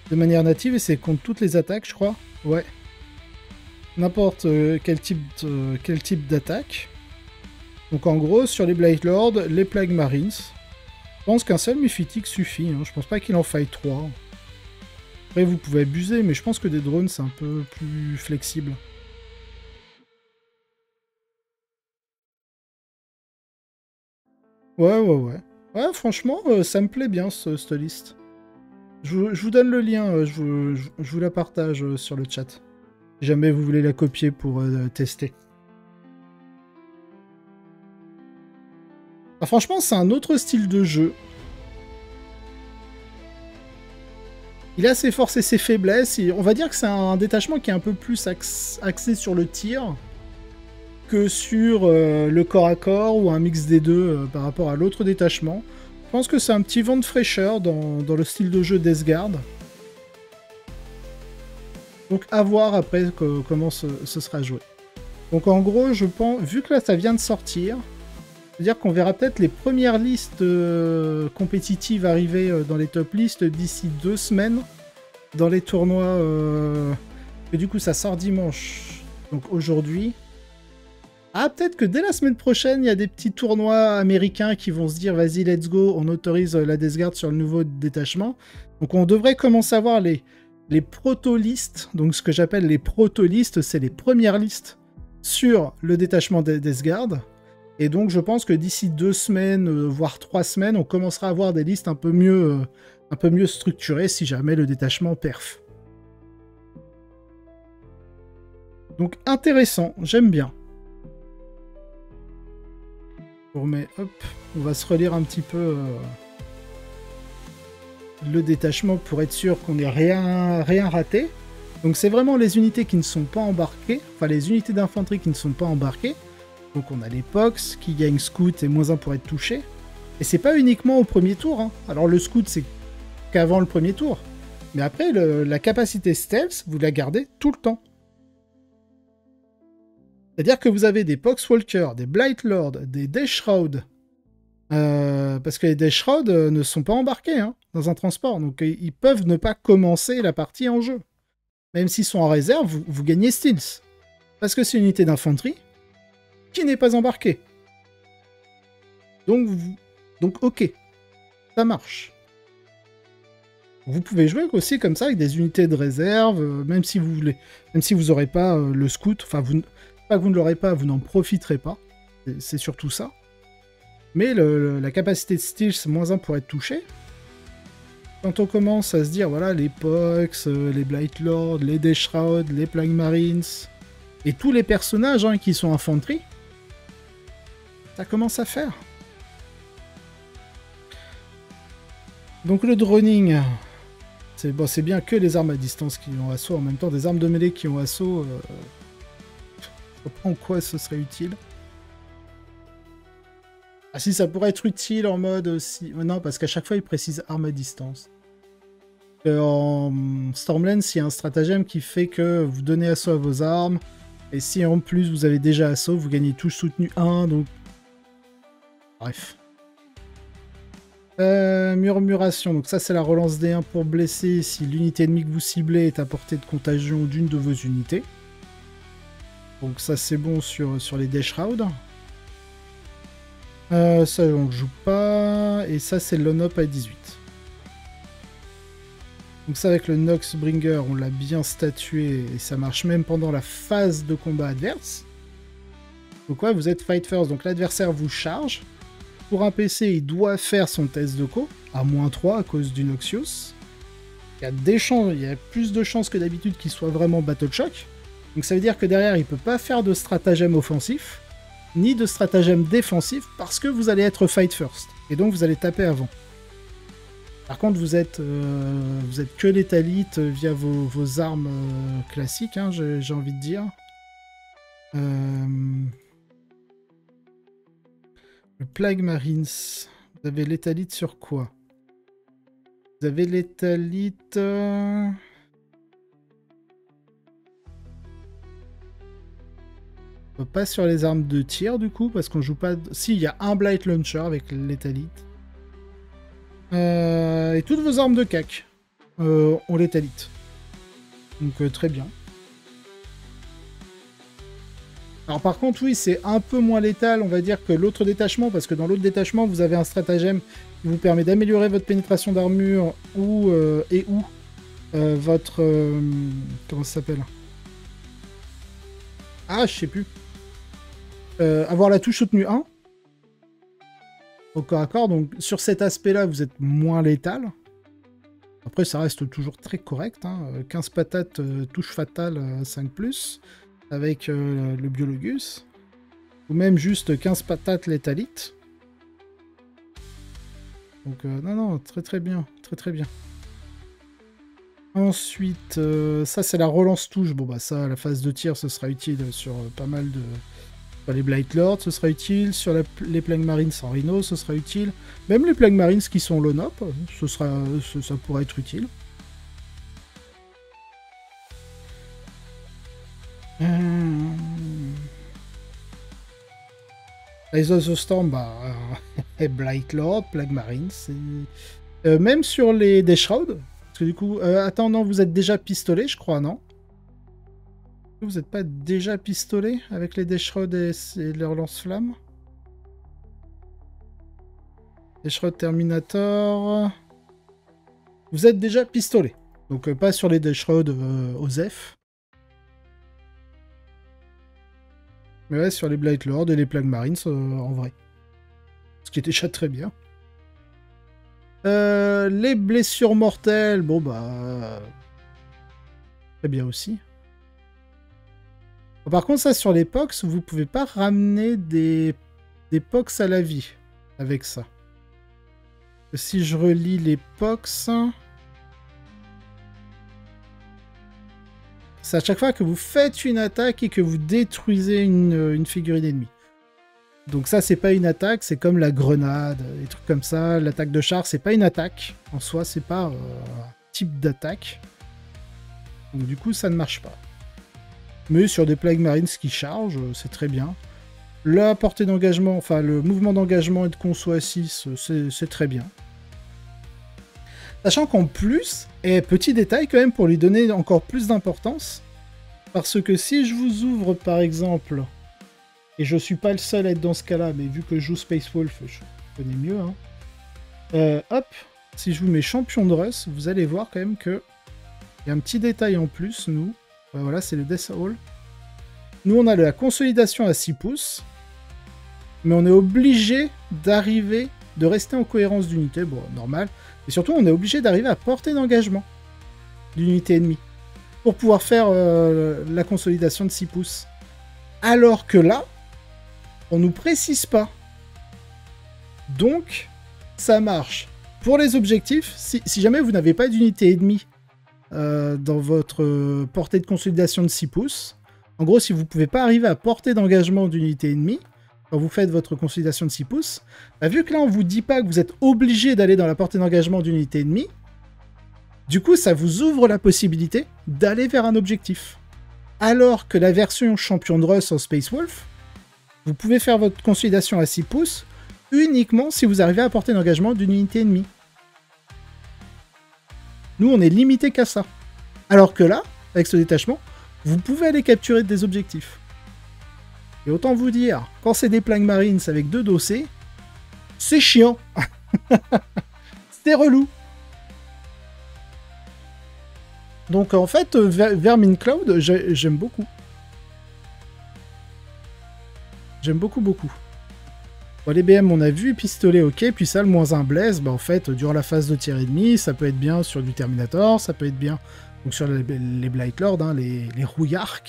De manière native, et c'est contre toutes les attaques, je crois. Ouais. N'importe quel type d'attaque. Donc en gros, sur les Blight Lord, les Plague Marines, je pense qu'un seul Mephitic suffit. Hein. Je pense pas qu'il en faille 3. Après, vous pouvez abuser, mais je pense que des drones, c'est un peu plus flexible. Ouais. Ouais, franchement, ça me plaît bien, cette liste. Je vous donne le lien, je vous la partage sur le chat. Si jamais vous voulez la copier pour tester. Ah, franchement, c'est un autre style de jeu. Il a ses forces et ses faiblesses. On va dire que c'est un détachement qui est un peu plus axé sur le tir que sur le corps à corps ou un mix des deux par rapport à l'autre détachement. Je pense que c'est un petit vent de fraîcheur dans le style de jeu Death Guard. Donc à voir après comment ce sera joué. Donc en gros, je pense, vu que là ça vient de sortir, C'est-à-dire qu'on verra peut-être les premières listes compétitives arriver dans les top listes d'ici 2 semaines dans les tournois. Et du coup, ça sort dimanche. Donc aujourd'hui. Ah, peut-être que dès la semaine prochaine, il y a des petits tournois américains qui vont se dire vas-y, let's go, on autorise la Death Guard sur le nouveau détachement. Donc on devrait commencer à voir les proto-listes. Donc ce que j'appelle les proto-listes, c'est les premières listes sur le détachement des Death Guard. Et donc, je pense que d'ici 2 semaines, voire 3 semaines, on commencera à avoir des listes un peu mieux structurées si jamais le détachement perf. Donc, intéressant, j'aime bien. On remet, hop, on va se relire un petit peu le détachement pour être sûr qu'on n'ait rien raté. Donc, c'est vraiment les unités qui ne sont pas embarquées, enfin les unités d'infanterie qui ne sont pas embarquées. Donc on a les Pox qui gagnent Scout et -1 pour être touché. Et c'est pas uniquement au premier tour. Hein. Alors le Scout c'est qu'avant le premier tour. Mais après la capacité Stealth, vous la gardez tout le temps. C'est-à-dire que vous avez des Pox Walker, des Blight Lord, des Death Shroud. Parce que les Death Shroud ne sont pas embarqués dans un transport. Donc ils peuvent ne pas commencer la partie en jeu. Même s'ils sont en réserve, vous gagnez Stealth. Parce que c'est une unité d'infanterie qui n'est pas embarqué. Donc ok, ça marche. Vous pouvez jouer aussi comme ça avec des unités de réserve, même si vous voulez, même si vous n'aurez pas le scout, enfin pas que vous ne l'aurez pas, vous n'en profiterez pas. C'est surtout ça. Mais la capacité de style, c'est -1 pour être touché. Quand on commence à se dire, voilà, les Pox, les Blight Lord, les Death Shroud, les Plague Marines, et tous les personnages qui sont infanterie, ça commence à faire. Donc le droning, c'est bon, bien que les armes à distance qui ont assaut. En même temps, des armes de mêlée qui ont assaut, je comprends en quoi ce serait utile. Ah si, ça pourrait être utile en mode aussi... Non, parce qu'à chaque fois, il précise arme à distance. En Stormlands, il y a un stratagème qui fait que vous donnez assaut à vos armes, et si en plus vous avez déjà assaut, vous gagnez touche soutenue 1, donc... Bref. Murmuration, donc ça c'est la relance D1 pour blesser si l'unité ennemie que vous ciblez est à portée de contagion d'une de vos unités. Donc ça c'est bon sur les Death Shroud. Ça on ne joue pas, et ça c'est l'on-up à 18. Donc ça avec le Noxbringer on l'a bien statué, et ça marche même pendant la phase de combat adverse. Donc ouais, vous êtes fight first, donc l'adversaire vous charge. Pour un PC, il doit faire son test de co, à -3 à cause du Noxious. Il y a plus de chances que d'habitude qu'il soit vraiment Battle Shock. Donc ça veut dire que derrière, il ne peut pas faire de stratagème offensif, ni de stratagème défensif, parce que vous allez être fight first. Et donc vous allez taper avant. Par contre, vous êtes que létalite via vos armes classiques, j'ai envie de dire. Le Plague Marines, vous avez létalite sur quoi? Vous avez létalite... Pas sur les armes de tir, du coup, parce qu'on joue pas... Si, il y a un Blight Launcher avec létalite. Et toutes vos armes de cac ont létalite. Donc très bien. Alors par contre, oui, c'est un peu moins létal, on va dire, que l'autre détachement, parce que dans l'autre détachement, vous avez un stratagème qui vous permet d'améliorer votre pénétration d'armure ou votre... comment ça s'appelle? Ah, je sais plus. Avoir la touche soutenue 1 au corps à corps, donc sur cet aspect-là, vous êtes moins létal. Après, ça reste toujours très correct. 15 patates, touche fatale 5+, avec le Biologus. Ou même juste 15 patates létalite. Donc, non, très très bien. Très très bien. Ensuite, ça c'est la relance touche. Bon, bah ça, la phase de tir, ce sera utile sur pas mal de... Sur les Blight Lords, ce sera utile. Sur les Plague Marines en Rhino, ce sera utile. Même les Plague Marines qui sont l'on-up, ça pourrait être utile. Rise of the Storm, et Blight Lord, Plague Marine, même sur les Death Shroud, parce que du coup... attends, non, vous êtes déjà pistolet, je crois, non? Vous n'êtes pas déjà pistolet avec les Death Shroud et leur lance-flamme? Death Shroud Terminator... Vous êtes déjà pistolet. Donc pas sur les Death Shroud Osef. Mais ouais, sur les Blight Lord et les Plague Marines en vrai. Ce qui est déjà très bien. Les blessures mortelles, bon bah... très bien aussi. Par contre, ça, sur les Pox, vous pouvez pas ramener des Pox à la vie avec ça. Si je relis les Pox... c'est à chaque fois que vous faites une attaque et que vous détruisez une figurine ennemie. Donc ça, c'est pas une attaque, c'est comme la grenade, des trucs comme ça. L'attaque de char, c'est pas une attaque. En soi, c'est pas un type d'attaque. Donc du coup, ça ne marche pas. Mais sur des Plague Marines qui chargent, c'est très bien. La portée d'engagement, enfin le mouvement d'engagement et de conso à 6, c'est très bien. Sachant qu'en plus, et petit détail quand même pour lui donner encore plus d'importance, parce que si je vous ouvre par exemple, et je suis pas le seul à être dans ce cas-là, mais vu que je joue Space Wolf, je connais mieux, hein. Hop, si je vous mets champion de Russ, vous allez voir quand même que il y a un petit détail en plus, nous. Voilà, c'est le Death Hall. Nous, on a la consolidation à 6 pouces, mais on est obligé de rester en cohérence d'unité, bon, normal. Et surtout, on est obligé d'arriver à portée d'engagement d'unité ennemie pour pouvoir faire la consolidation de 6 pouces. Alors que là, on nous précise pas. Donc, ça marche. Pour les objectifs, si jamais vous n'avez pas d'unité ennemie dans votre portée de consolidation de 6 pouces, en gros, si vous ne pouvez pas arriver à portée d'engagement d'unité ennemie, quand vous faites votre consolidation de 6 pouces, bah, vu que là on vous dit pas que vous êtes obligé d'aller dans la portée d'engagement d'une unité ennemie, du coup ça vous ouvre la possibilité d'aller vers un objectif. Alors que la version champion de Russ en Space Wolf, vous pouvez faire votre consolidation à 6 pouces uniquement si vous arrivez à portée d'engagement d'une unité ennemie. Nous on est limité qu'à ça. Alors que là, avec ce détachement, vous pouvez aller capturer des objectifs. Et autant vous dire, quand c'est des Plague Marines avec 2 dossés, c'est chiant. C'est relou. Donc en fait, Vermin Cloud, j'aime beaucoup. J'aime beaucoup. Bon, les BM, on a vu, pistolet, ok, puis ça, le -1 blesse, bah en fait, durant la phase de tir ennemi, ça peut être bien sur du Terminator, ça peut être bien donc sur les Blight Lord, hein, les rouillards,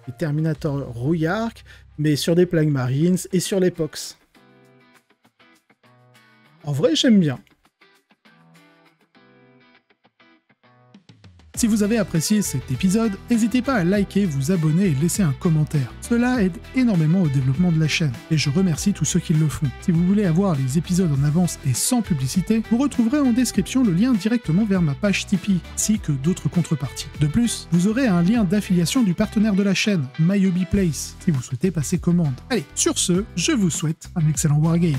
les Terminator rouillards, mais sur des Plague Marines et sur les Pox. En vrai, j'aime bien. Si vous avez apprécié cet épisode, n'hésitez pas à liker, vous abonner et laisser un commentaire. Cela aide énormément au développement de la chaîne, et je remercie tous ceux qui le font. Si vous voulez avoir les épisodes en avance et sans publicité, vous retrouverez en description le lien directement vers ma page Tipeee, ainsi que d'autres contreparties. De plus, vous aurez un lien d'affiliation du partenaire de la chaîne, My Hobby Place, si vous souhaitez passer commande. Allez, sur ce, je vous souhaite un excellent wargame.